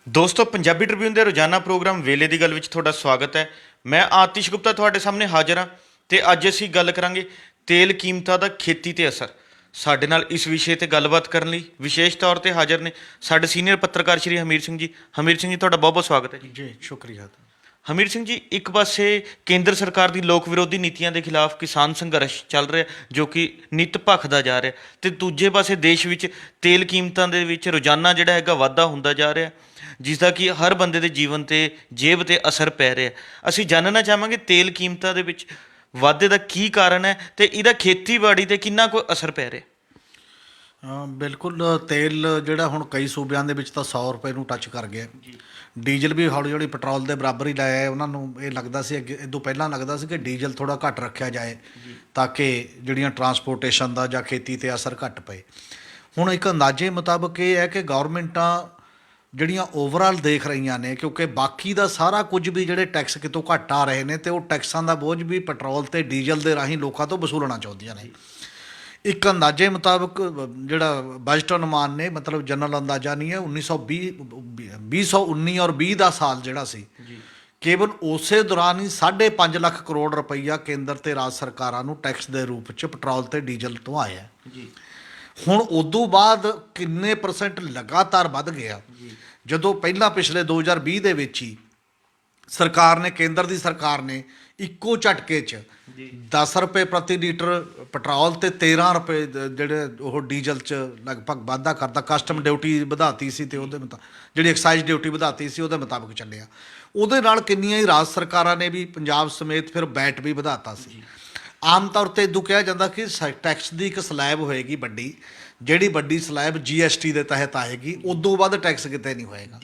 ਦੋਸਤੋ ਪੰਜਾਬੀ ਟ੍ਰਿਬਿਊਨ ਦੇ ਰੋਜ਼ਾਨਾ ਪ੍ਰੋਗਰਾਮ ਵੇਲੇ ਦੀ ਗੱਲ ਵਿੱਚ ਤੁਹਾਡਾ ਸਵਾਗਤ ਹੈ। ਮੈਂ ਆਤਿਸ਼ ਗੁਪਤਾ ਤੁਹਾਡੇ ਸਾਹਮਣੇ ਹਾਜ਼ਰ ਹਾਂ ਤੇ ਅੱਜ ਅਸੀਂ ਗੱਲ ਕਰਾਂਗੇ ਤੇਲ ਕੀਮਤਾਂ ਦਾ ਖੇਤੀ ਤੇ ਅਸਰ। ਸਾਡੇ ਨਾਲ ਇਸ ਵਿਸ਼ੇ ਤੇ ਗੱਲਬਾਤ ਕਰਨ ਲਈ ਵਿਸ਼ੇਸ਼ ਤੌਰ ਤੇ ਹਾਜ਼ਰ ਨੇ ਸਾਡੇ ਸੀਨੀਅਰ ਪੱਤਰਕਾਰ ਸ਼੍ਰੀ ਹਮੀਰ ਸਿੰਘ ਜੀ। ਹਮੀਰ ਸਿੰਘ ਜੀ, ਤੁਹਾਡਾ ਬਹੁਤ ਬਹੁਤ ਸਵਾਗਤ ਹੈ ਜੀ। ਜੀ ਸ਼ੁਕਰੀਆ। ਹਮੀਰ ਸਿੰਘ ਜੀ, ਇੱਕ ਪਾਸੇ ਕੇਂਦਰ ਸਰਕਾਰ ਦੀ ਲੋਕ ਵਿਰੋਧੀ ਨੀਤੀਆਂ ਦੇ ਖਿਲਾਫ ਕਿਸਾਨ ਸੰਘਰਸ਼ ਚੱਲ ਰਿਹਾ ਜੋ ਕਿ ਨਿੱਤ ਭਖਦਾ ਜਾ ਰਿਹਾ, ਤੇ ਦੂਜੇ ਪਾਸੇ ਦੇਸ਼ ਵਿੱਚ ਤੇਲ ਕੀਮਤਾਂ ਦੇ ਵਿੱਚ ਰੋਜ਼ਾਨਾ ਜਿਹੜਾ ਹੈਗਾ ਵਾਧਾ ਹੁੰਦਾ ਜਾ ਰਿਹਾ, ਜਿਸ ਦਾ ਕਿ ਹਰ ਬੰਦੇ ਦੇ ਜੀਵਨ ਤੇ ਜੇਬ ਤੇ ਅਸਰ ਪੈ ਰਿਹਾ। ਅਸੀਂ ਜਾਣਨਾ ਚਾਹਾਂਗੇ ਤੇਲ ਕੀਮਤਾਂ ਦੇ ਵਿੱਚ ਵਾਧੇ ਦਾ ਕੀ ਕਾਰਨ ਹੈ ਤੇ ਇਹਦਾ ਖੇਤੀਬਾੜੀ ਤੇ ਕਿੰਨਾ ਕੁ ਅਸਰ ਪੈ ਰਿਹਾ। ਬਿਲਕੁਲ, ਤੇਲ ਜਿਹੜਾ ਹੁਣ ਕਈ ਸੂਬਿਆਂ ਦੇ ਵਿੱਚ ਤਾਂ 100 ਰੁਪਏ ਨੂੰ ਟੱਚ ਕਰ ਗਿਆ। ਡੀਜ਼ਲ ਵੀ ਹੌਲੀ ਹੌਲੀ ਪੈਟਰੋਲ ਦੇ ਬਰਾਬਰ ਹੀ ਲਾਇਆ। ਉਹਨਾਂ ਨੂੰ ਇਹ ਲੱਗਦਾ ਸੀ ਅੱਗੇ, ਇਦੋਂ ਪਹਿਲਾਂ ਲੱਗਦਾ ਸੀ ਕਿ ਡੀਜ਼ਲ ਥੋੜ੍ਹਾ ਘੱਟ ਰੱਖਿਆ ਜਾਏ ਤਾਂ ਕਿ ਜਿਹੜੀਆਂ ਟਰਾਂਸਪੋਰਟੇਸ਼ਨ ਦਾ ਜਾਂ ਖੇਤੀ 'ਤੇ ਅਸਰ ਘੱਟ ਪਏ। ਹੁਣ ਇੱਕ ਅੰਦਾਜ਼ੇ ਮੁਤਾਬਕ ਇਹ ਹੈ ਕਿ ਗੌਰਮੈਂਟਾਂ ਜਿਹੜੀਆਂ ਓਵਰਆਲ ਦੇਖ ਰਹੀਆਂ ਨੇ, ਕਿਉਂਕਿ ਬਾਕੀ ਦਾ ਸਾਰਾ ਕੁਝ ਵੀ ਜਿਹੜੇ ਟੈਕਸ ਕਿਤੋਂ ਘੱਟ ਆ ਰਹੇ ਨੇ ਅਤੇ ਉਹ ਟੈਕਸਾਂ ਦਾ ਬੋਝ ਵੀ ਪੈਟਰੋਲ ਅਤੇ ਡੀਜ਼ਲ ਦੇ ਰਾਹੀਂ ਲੋਕਾਂ ਤੋਂ ਵਸੂਲਣਾ ਚਾਹੁੰਦੀਆਂ ਨੇ। ਇੱਕ ਅੰਦਾਜ਼ੇ ਮੁਤਾਬਕ ਜਿਹੜਾ ਬਜਟ ਅਨੁਮਾਨ ਨੇ, ਮਤਲਬ ਜਨਰਲ ਅੰਦਾਜ਼ਾ ਨਹੀਂ ਹੈ, 2019 ਔਰ 20 ਦਾ ਸਾਲ ਜਿਹੜਾ ਸੀ, ਕੇਵਲ ਉਸੇ ਦੌਰਾਨ ਹੀ 5.5 ਲੱਖ ਕਰੋੜ ਰੁਪਈਆ ਕੇਂਦਰ ਤੇ ਰਾਜ ਸਰਕਾਰਾਂ ਨੂੰ ਟੈਕਸ ਦੇ ਰੂਪ 'ਚ ਪੈਟਰੋਲ ਤੇ ਡੀਜ਼ਲ ਤੋਂ ਆਇਆ। ਹੁਣ ਉਦੋਂ ਬਾਅਦ ਕਿੰਨੇ % ਲਗਾਤਾਰ ਵੱਧ ਗਿਆ, ਜਦੋਂ ਪਹਿਲਾਂ ਪਿਛਲੇ 2020 ਦੇ ਵਿੱਚ ਹੀ ਸਰਕਾਰ ਨੇ, ਕੇਂਦਰ ਦੀ ਸਰਕਾਰ ਨੇ ਇੱਕੋ ਝਟਕੇ 'ਚ 10 ਰੁਪਏ ਪ੍ਰਤੀ ਲੀਟਰ ਪੈਟਰੋਲ ਤੇ 13 ਰੁਪਏ ਜਿਹੜੇ ਉਹ ਡੀਜ਼ਲ 'ਚ ਲਗਭਗ ਵਾਧਾ ਕਰਤਾ। ਕਸਟਮ ਡਿਊਟੀ ਵਧਾਤੀ ਸੀ ਅਤੇ ਉਹਦੇ ਮੁਤਾਬਕ ਜਿਹੜੀ ਐਕਸਾਈਜ਼ ਡਿਊਟੀ ਵਧਾਤੀ ਸੀ ਉਹਦੇ ਮੁਤਾਬਕ ਚੱਲਿਆ। ਉਹਦੇ ਨਾਲ ਕਿੰਨੀਆਂ ਹੀ ਰਾਜ ਸਰਕਾਰਾਂ ਨੇ ਵੀ ਪੰਜਾਬ ਸਮੇਤ ਫਿਰ ਵੈਟ ਵੀ ਵਧਾਤਾ ਸੀ। ਆਮ ਤੌਰ 'ਤੇ ਇਦੋਂ ਕਿਹਾ ਜਾਂਦਾ ਕਿ ਟੈਕਸ ਦੀ ਇੱਕ ਸਲੈਬ ਹੋਏਗੀ ਵੱਡੀ, ਜਿਹੜੀ ਵੱਡੀ ਸਲੈਬ GST ਦੇ ਤਹਿਤ ਆਏਗੀ, ਉਦੋਂ ਵੱਧ ਟੈਕਸ ਕਿਤੇ ਨਹੀਂ ਹੋਏਗਾ।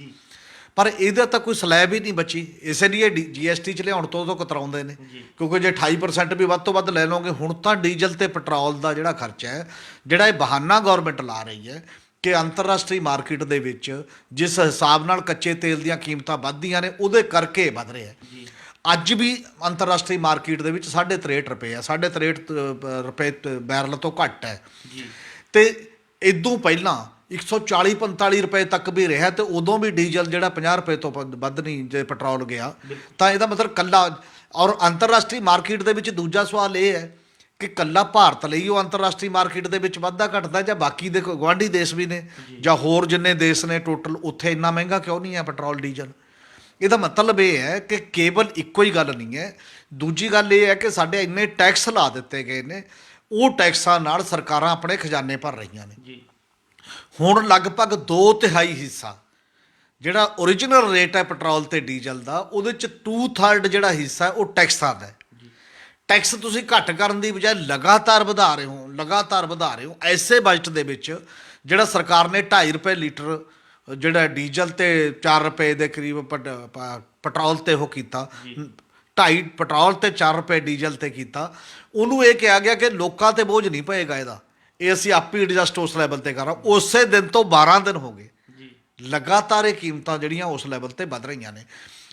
ਪਰ ਇਹਦਾ ਤਾਂ ਕੋਈ ਸਲੈਬ ਹੀ ਨਹੀਂ ਬਚੀ, ਇਸੇ ਲਈ GST 'ਚ ਲਿਆਉਣ ਤੋਂ ਕਤਰਾਉਂਦੇ ਨੇ, ਕਿਉਂਕਿ ਜੇ 28% ਵੀ ਵੱਧ ਤੋਂ ਵੱਧ ਲੈ ਲਓਗੇ। ਹੁਣ ਤਾਂ ਡੀਜ਼ਲ ਤੇ ਪੈਟਰੋਲ ਦਾ ਜਿਹੜਾ ਖਰਚਾ ਹੈ, ਜਿਹੜਾ ਇਹ ਬਹਾਨਾ ਗੌਰਮੈਂਟ ਲਾ ਰਹੀ ਹੈ ਕਿ ਅੰਤਰਰਾਸ਼ਟਰੀ ਮਾਰਕੀਟ ਦੇ ਵਿੱਚ ਜਿਸ ਹਿਸਾਬ ਨਾਲ ਕੱਚੇ ਤੇਲ ਦੀਆਂ ਕੀਮਤਾਂ ਵੱਧਦੀਆਂ ਨੇ, ਉਹਦੇ ਕਰਕੇ ਵੱਧ ਰਿਹਾ। ਅੱਜ ਵੀ ਅੰਤਰਰਾਸ਼ਟਰੀ ਮਾਰਕੀਟ ਦੇ ਵਿੱਚ 63 ਰੁਪਏ ਆ, 63 ਰੁਪਏ ਬੈਰਲ ਤੋਂ ਘੱਟ ਹੈ। ਅਤੇ ਇਦੋਂ ਪਹਿਲਾਂ 140-45 ਰੁਪਏ ਤੱਕ ਵੀ ਰਿਹਾ, ਅਤੇ ਉਦੋਂ ਵੀ ਡੀਜ਼ਲ ਜਿਹੜਾ 50 ਰੁਪਏ ਤੋਂ ਵੱਧ ਨਹੀਂ ਜੇ ਪੈਟਰੋਲ ਗਿਆ। ਤਾਂ ਇਹਦਾ ਮਤਲਬ ਕੱਲਾ, ਔਰ ਅੰਤਰਰਾਸ਼ਟਰੀ ਮਾਰਕੀਟ ਦੇ ਵਿੱਚ ਦੂਜਾ ਸਵਾਲ ਇਹ ਹੈ ਕਿ ਕੱਲਾ ਭਾਰਤ ਲਈ ਉਹ ਅੰਤਰਰਾਸ਼ਟਰੀ ਮਾਰਕੀਟ ਦੇ ਵਿੱਚ ਵਾਧਾ ਘਟਦਾ, ਜਾਂ ਬਾਕੀ ਦੇ ਗੁਆਂਢੀ ਦੇਸ਼ ਵੀ ਨੇ, ਜਾਂ ਹੋਰ ਜਿੰਨੇ ਦੇਸ਼ ਨੇ ਟੋਟਲ, ਉੱਥੇ ਇੰਨਾ ਮਹਿੰਗਾ ਕਿਉਂ ਨਹੀਂ ਹੈ ਪੈਟਰੋਲ ਡੀਜ਼ਲ। ਇਹਦਾ ਮਤਲਬ ਇਹ ਹੈ ਕਿ ਕੇਵਲ ਇੱਕੋ ਹੀ ਗੱਲ ਨਹੀਂ ਹੈ। ਦੂਜੀ ਗੱਲ ਇਹ ਹੈ ਕਿ ਸਾਡੇ ਇੰਨੇ ਟੈਕਸ ਲਾ ਦਿੱਤੇ ਗਏ ਨੇ, ਉਹ ਟੈਕਸਾਂ ਨਾਲ ਸਰਕਾਰਾਂ ਆਪਣੇ ਖਜ਼ਾਨੇ ਭਰ ਰਹੀਆਂ ਨੇ। ਹੁਣ ਲਗਭਗ 2/3 ਹਿੱਸਾ ਜਿਹੜਾ ਓਰੀਜਨਲ ਰੇਟ ਹੈ ਪੈਟਰੋਲ ਤੇ ਡੀਜ਼ਲ ਦਾ, ਉਹਦੇ 'ਚ 2/3 ਜਿਹੜਾ ਹਿੱਸਾ ਉਹ ਟੈਕਸਾਂ ਦਾ। ਟੈਕਸ ਤੁਸੀਂ ਘੱਟ ਕਰਨ ਦੀ ਬਜਾਏ ਲਗਾਤਾਰ ਵਧਾ ਰਹੇ ਹੋ, ਲਗਾਤਾਰ ਵਧਾ ਰਹੇ ਹੋ। ਐਸੇ ਬਜਟ ਦੇ ਵਿੱਚ ਜਿਹੜਾ ਸਰਕਾਰ ਨੇ 2.5 ਰੁਪਏ ਲੀਟਰ ਜਿਹੜਾ ਡੀਜ਼ਲ ਤੇ 4 ਰੁਪਏ ਦੇ ਕਰੀਬ ਪੈਟਰੋਲ ਤੇ ਉਹ ਕੀਤਾ, 2.5 ਪੈਟਰੋਲ ਤੇ 4 ਰੁਪਏ ਡੀਜ਼ਲ ਤੇ ਕੀਤਾ, ਉਹਨੂੰ ਇਹ ਕਿਹਾ ਗਿਆ ਕਿ ਲੋਕਾਂ ਤੇ ਬੋਝ ਨਹੀਂ ਪਏਗਾ ਇਹਦਾ, ਇਹ ਅਸੀਂ ਆਪ ਹੀ ਐਡਜਸਟ ਉਸ ਲੈਵਲ 'ਤੇ ਕਰ ਰਹੇ। ਉਸੇ ਦਿਨ ਤੋਂ 12 ਦਿਨ ਹੋ ਗਏ ਲਗਾਤਾਰ ਇਹ ਕੀਮਤਾਂ ਜਿਹੜੀਆਂ ਉਸ ਲੈਵਲ 'ਤੇ ਵੱਧ ਰਹੀਆਂ ਨੇ।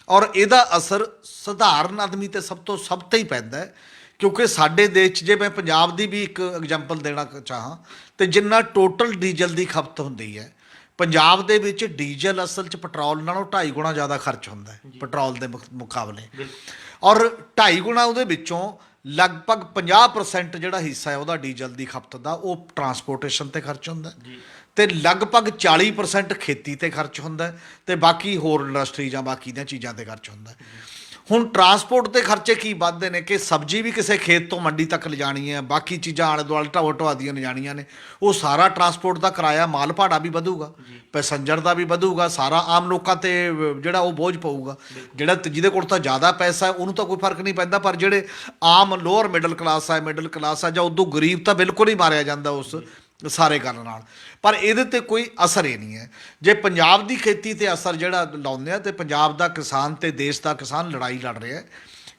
ਔਰ ਇਹਦਾ ਅਸਰ ਸਧਾਰਨ ਆਦਮੀ 'ਤੇ ਸਭ ਤੋਂ ਹੀ ਪੈਂਦਾ ਹੈ, ਕਿਉਂਕਿ ਸਾਡੇ ਦੇਸ਼ 'ਚ, ਜੇ ਮੈਂ ਪੰਜਾਬ ਦੀ ਵੀ ਇੱਕ ਐਗਜ਼ਾਮਪਲ ਦੇਣਾ ਚਾਹਾਂ, ਅਤੇ ਜਿੰਨਾ ਟੋਟਲ ਡੀਜ਼ਲ ਦੀ ਖਪਤ ਹੁੰਦੀ ਹੈ ਪੰਜਾਬ ਦੇ ਵਿੱਚ, ਡੀਜ਼ਲ ਅਸਲ 'ਚ ਪੈਟਰੋਲ ਨਾਲੋਂ 2.5 ਗੁਣਾ ਜ਼ਿਆਦਾ ਖਰਚ ਹੁੰਦਾ ਹੈ ਪੈਟਰੋਲ ਦੇ ਮੁਕਾਬਲੇ। ਔਰ 2.5 ਗੁਣਾ ਉਹਦੇ ਵਿੱਚੋਂ ਲਗਭਗ 50% ਜਿਹੜਾ ਹਿੱਸਾ ਹੈ ਉਹਦਾ ਡੀਜ਼ਲ ਦੀ ਖਪਤ ਦਾ, ਉਹ ਟਰਾਂਸਪੋਰਟੇਸ਼ਨ 'ਤੇ ਖਰਚ ਹੁੰਦਾ, ਅਤੇ ਲਗਭਗ 40% ਖੇਤੀ 'ਤੇ ਖਰਚ ਹੁੰਦਾ, ਅਤੇ ਬਾਕੀ ਹੋਰ ਇੰਡਸਟਰੀ ਜਾਂ ਬਾਕੀ ਦੀਆਂ ਚੀਜ਼ਾਂ 'ਤੇ ਖਰਚ ਹੁੰਦਾ। ਹੁਣ ਟਰਾਂਸਪੋਰਟ ਦੇ ਖਰਚੇ ਕੀ ਵੱਧਦੇ ਨੇ ਕਿ ਸਬਜ਼ੀ ਵੀ ਕਿਸੇ ਖੇਤ ਤੋਂ ਮੰਡੀ ਤੱਕ ਲਿਜਾਣੀ ਹੈ, ਬਾਕੀ ਚੀਜ਼ਾਂ ਆਲੇ ਦੁਆਲੇ ਢੋਆ ਦੀਆਂ ਲਿਜਾਣੀਆਂ ਨੇ, ਉਹ ਸਾਰਾ ਟਰਾਂਸਪੋਰਟ ਦਾ ਕਿਰਾਇਆ, ਮਾਲ ਭਾੜਾ ਵੀ ਵਧੂਗਾ, ਪੈਸੰਜਰ ਦਾ ਵੀ ਵਧੂਗਾ, ਸਾਰਾ ਆਮ ਲੋਕਾਂ 'ਤੇ ਜਿਹੜਾ ਉਹ ਬੋਝ ਪਊਗਾ। ਜਿਹਦੇ ਕੋਲ ਤਾਂ ਜ਼ਿਆਦਾ ਪੈਸਾ ਹੈ ਉਹਨੂੰ ਤਾਂ ਕੋਈ ਫਰਕ ਨਹੀਂ ਪੈਂਦਾ, ਪਰ ਜਿਹੜੇ ਆਮ ਲੋਅਰ ਮਿਡਲ ਕਲਾਸ ਹੈ ਜਾਂ ਉਦੋਂ ਗਰੀਬ, ਤਾਂ ਬਿਲਕੁਲ ਹੀ ਮਾਰਿਆ ਜਾਂਦਾ ਉਸ ਸਾਰੇ ਗੱਲ ਨਾਲ। ਪਰ ਇਹਦੇ 'ਤੇ ਕੋਈ ਅਸਰ ਇਹ ਨਹੀਂ ਹੈ। ਜੇ ਪੰਜਾਬ ਦੀ ਖੇਤੀ 'ਤੇ ਅਸਰ ਜਿਹੜਾ ਲਾਉਂਦੇ ਆ, ਅਤੇ ਪੰਜਾਬ ਦਾ ਕਿਸਾਨ ਅਤੇ ਦੇਸ਼ ਦਾ ਕਿਸਾਨ ਲੜਾਈ ਲੜ ਰਿਹਾ,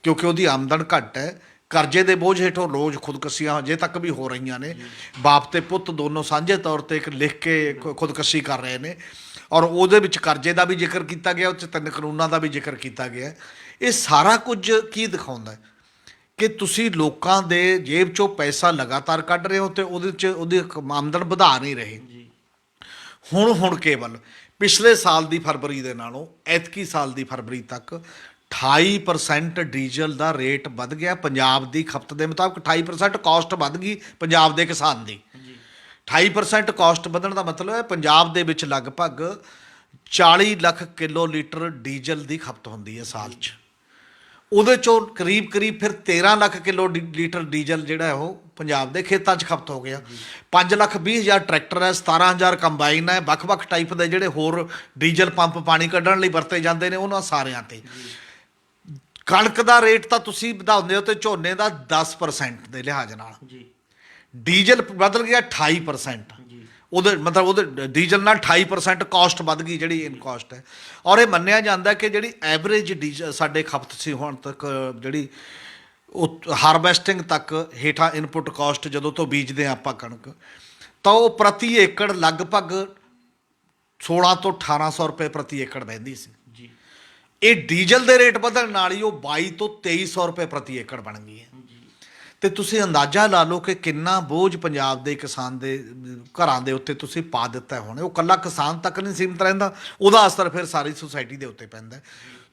ਕਿਉਂਕਿ ਉਹਦੀ ਆਮਦਨ ਘੱਟ ਹੈ, ਕਰਜ਼ੇ ਦੇ ਬੋਝ ਹੇਠੋਂ ਰੋਜ਼ ਖੁਦਕੁਸ਼ੀਆਂ ਅਜੇ ਤੱਕ ਵੀ ਹੋ ਰਹੀਆਂ ਨੇ। ਬਾਪ ਅਤੇ ਪੁੱਤ ਦੋਨੋਂ ਸਾਂਝੇ ਤੌਰ 'ਤੇ ਇੱਕ ਲਿਖ ਕੇ ਖੁਦਕੁਸ਼ੀ ਕਰ ਰਹੇ ਨੇ, ਔਰ ਉਹਦੇ ਵਿੱਚ ਕਰਜ਼ੇ ਦਾ ਵੀ ਜ਼ਿਕਰ ਕੀਤਾ ਗਿਆ, ਉਹ 'ਚ 3 ਕਾਨੂੰਨਾਂ ਦਾ ਵੀ ਜ਼ਿਕਰ ਕੀਤਾ ਗਿਆ। ਇਹ ਸਾਰਾ ਕੁਝ ਕੀ ਦਿਖਾਉਂਦਾ ਕਿ ਤੁਸੀਂ ਲੋਕਾਂ ਦੇ ਜੇਬ 'ਚੋਂ ਪੈਸਾ ਲਗਾਤਾਰ ਕੱਢ ਰਹੇ ਹੋ, ਅਤੇ ਉਹਦੇ 'ਚ ਉਹਦੀ ਆਮਦਨ ਵਧਾ ਨਹੀਂ ਰਹੇ। ਹੁਣ ਕੇਵਲ ਪਿਛਲੇ ਸਾਲ ਦੀ ਫਰਵਰੀ ਦੇ ਨਾਲੋਂ ਐਤਕੀ ਸਾਲ ਦੀ ਫਰਵਰੀ ਤੱਕ 28% ਡੀਜ਼ਲ ਦਾ ਰੇਟ ਵੱਧ ਗਿਆ। ਪੰਜਾਬ ਦੀ ਖਪਤ ਦੇ ਮੁਤਾਬਕ 28% ਕਾਸਟ ਵੱਧ ਗਈ ਪੰਜਾਬ ਦੇ ਕਿਸਾਨ ਦੀ। 28% ਕਾਸਟ ਵਧਣ ਦਾ ਮਤਲਬ ਹੈ ਪੰਜਾਬ ਦੇ ਵਿੱਚ ਲਗਭਗ 40 ਲੱਖ ਕਿਲੋ ਲੀਟਰ ਡੀਜ਼ਲ ਦੀ ਖਪਤ ਹੁੰਦੀ ਹੈ ਸਾਲ 'ਚ। ਉਹਦੇ 'ਚੋਂ ਕਰੀਬ ਫਿਰ 13 ਲੱਖ ਕਿਲੋ ਲੀਟਰ ਡੀਜ਼ਲ ਜਿਹੜਾ ਉਹ ਪੰਜਾਬ ਦੇ ਖੇਤਾਂ 'ਚ ਖਪਤ ਹੋ ਗਿਆ। 5,20,000 ਟਰੈਕਟਰ ਹੈ, 17,000 ਕੰਬਾਈਨ ਹੈ, ਵੱਖ-ਵੱਖ ਟਾਈਪ ਦੇ ਜਿਹੜੇ ਹੋਰ ਡੀਜ਼ਲ ਪੰਪ ਪਾਣੀ ਕੱਢਣ ਲਈ ਵਰਤੇ ਜਾਂਦੇ ਨੇ ਉਹਨਾਂ ਸਾਰਿਆਂ ਤੇ। ਕਣਕ ਦਾ ਰੇਟ ਤਾਂ ਤੁਸੀਂ ਵਧਾਉਂਦੇ ਹੋ ਤੇ ਝੋਨੇ ਦਾ 10% ਦੇ ਲਿਹਾਜ਼ ਨਾਲ ਡੀਜ਼ਲ ਬਦਲ ਗਿਆ 28%। ਉਹਦੇ ਮਤਲਬ ਉਹਦੇ ਡੀਜ਼ਲ ਨਾਲ 28% ਕਾਸਟ ਵੱਧ ਗਈ ਜਿਹੜੀ ਇਨ ਕਾਸਟ ਹੈ। ਔਰ ਇਹ ਮੰਨਿਆ ਜਾਂਦਾ ਕਿ ਜਿਹੜੀ ਐਵਰੇਜ ਡੀਜ਼ਲ ਸਾਡੇ ਖਪਤ ਸੀ ਹੁਣ ਤੱਕ, ਜਿਹੜੀ ਉਹ ਹਾਰਵੈਸਟਿੰਗ ਤੱਕ ਹੇਠਾਂ ਇਨਪੁੱਟ ਕਾਸਟ ਜਦੋਂ ਤੋਂ ਬੀਜਦੇ ਹਾਂ ਆਪਾਂ ਕਣਕ, ਤਾਂ ਉਹ ਪ੍ਰਤੀ ਏਕੜ ਲਗਭਗ 16 ਤੋਂ 1800 ਰੁਪਏ ਪ੍ਰਤੀ ਏਕੜ ਬਹਿੰਦੀ ਸੀ। ਇਹ ਡੀਜ਼ਲ ਦੇ ਰੇਟ ਵਧਣ ਨਾਲ ਹੀ ਉਹ 22 ਤੋਂ 2300 ਰੁਪਏ ਪ੍ਰਤੀ ਏਕੜ ਬਣ ਗਈ ਹੈ। ਤੇ ਤੁਸੀਂ ਅੰਦਾਜ਼ਾ ਲਾ ਲਓ ਕਿ ਕਿੰਨਾ ਬੋਝ ਪੰਜਾਬ ਦੇ ਕਿਸਾਨ ਦੇ ਘਰਾਂ ਦੇ ਉੱਤੇ ਤੁਸੀਂ ਪਾ ਦਿੱਤਾ ਹੁਣ। ਉਹ ਇਕੱਲਾ ਕਿਸਾਨ ਤੱਕ ਨਹੀਂ ਸੀਮਿਤ ਰਹਿੰਦਾ, ਉਹਦਾ ਅਸਰ ਫਿਰ ਸਾਰੀ ਸੁਸਾਇਟੀ ਦੇ ਉੱਤੇ ਪੈਂਦਾ।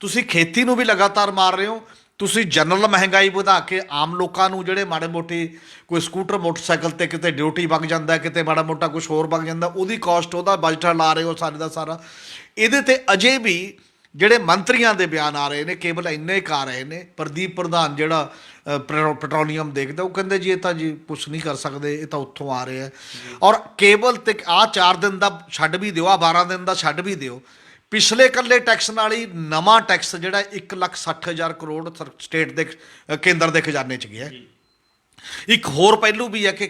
ਤੁਸੀਂ ਖੇਤੀ ਨੂੰ ਵੀ ਲਗਾਤਾਰ ਮਾਰ ਰਹੇ ਹੋ, ਤੁਸੀਂ ਜਨਰਲ ਮਹਿੰਗਾਈ ਵਧਾ ਕੇ ਆਮ ਲੋਕਾਂ ਨੂੰ ਜਿਹੜੇ ਮਾੜੇ ਮੋਟੇ ਕੋਈ ਸਕੂਟਰ ਮੋਟਰਸਾਈਕਲ ਤੇ ਕਿਤੇ ਡਿਊਟੀ ਵਗ ਜਾਂਦਾ, ਕਿਤੇ ਮਾੜਾ ਮੋਟਾ ਕੁਛ ਹੋਰ ਵਗ ਜਾਂਦਾ, ਉਹਦੀ ਕਾਸਟ ਉਹਦਾ ਬਜਟ ਲਾ ਰਹੇ ਹੋ ਸਾਰੇ ਦਾ ਸਾਰਾ। ਇਹਦੇ ਤੇ ਅਜੇ ਵੀ ਜਿਹੜੇ ਮੰਤਰੀਆਂ ਦੇ ਬਿਆਨ ਆ ਰਹੇ ਨੇ ਕੇਵਲ ਇੰਨੇ ਕੁ ਆ ਰਹੇ ਨੇ। ਪ੍ਰਦੀਪ ਪ੍ਰਧਾਨ ਜਿਹੜਾ ਪੈਟਰੋਲੀਅਮ ਦੇਖਦਾ, ਉਹ ਕਹਿੰਦੇ ਜੀ ਇਹ ਤਾਂ ਜੀ ਕੁਛ ਨਹੀਂ ਕਰ ਸਕਦੇ, ਇਹ ਤਾਂ ਉੱਥੋਂ ਆ ਰਿਹਾ। ਔਰ ਕੇਵਲ ਤੇ ਆਹ 4 ਦਿਨ ਦਾ ਛੱਡ ਵੀ ਦਿਓ, ਆਹ 12 ਦਿਨ ਦਾ ਛੱਡ ਵੀ ਦਿਓ, ਪਿਛਲੇ ਇਕੱਲੇ ਟੈਕਸ ਨਾਲ ਹੀ ਨਵਾਂ ਟੈਕਸ ਜਿਹੜਾ 1,60,000 ਕਰੋੜ ਸਟੇਟ ਦੇ ਕੇਂਦਰ ਦੇ ਖਜ਼ਾਨੇ 'ਚ ਗਿਆ। ਇੱਕ ਹੋਰ ਪਹਿਲੂ ਵੀ ਹੈ ਕਿ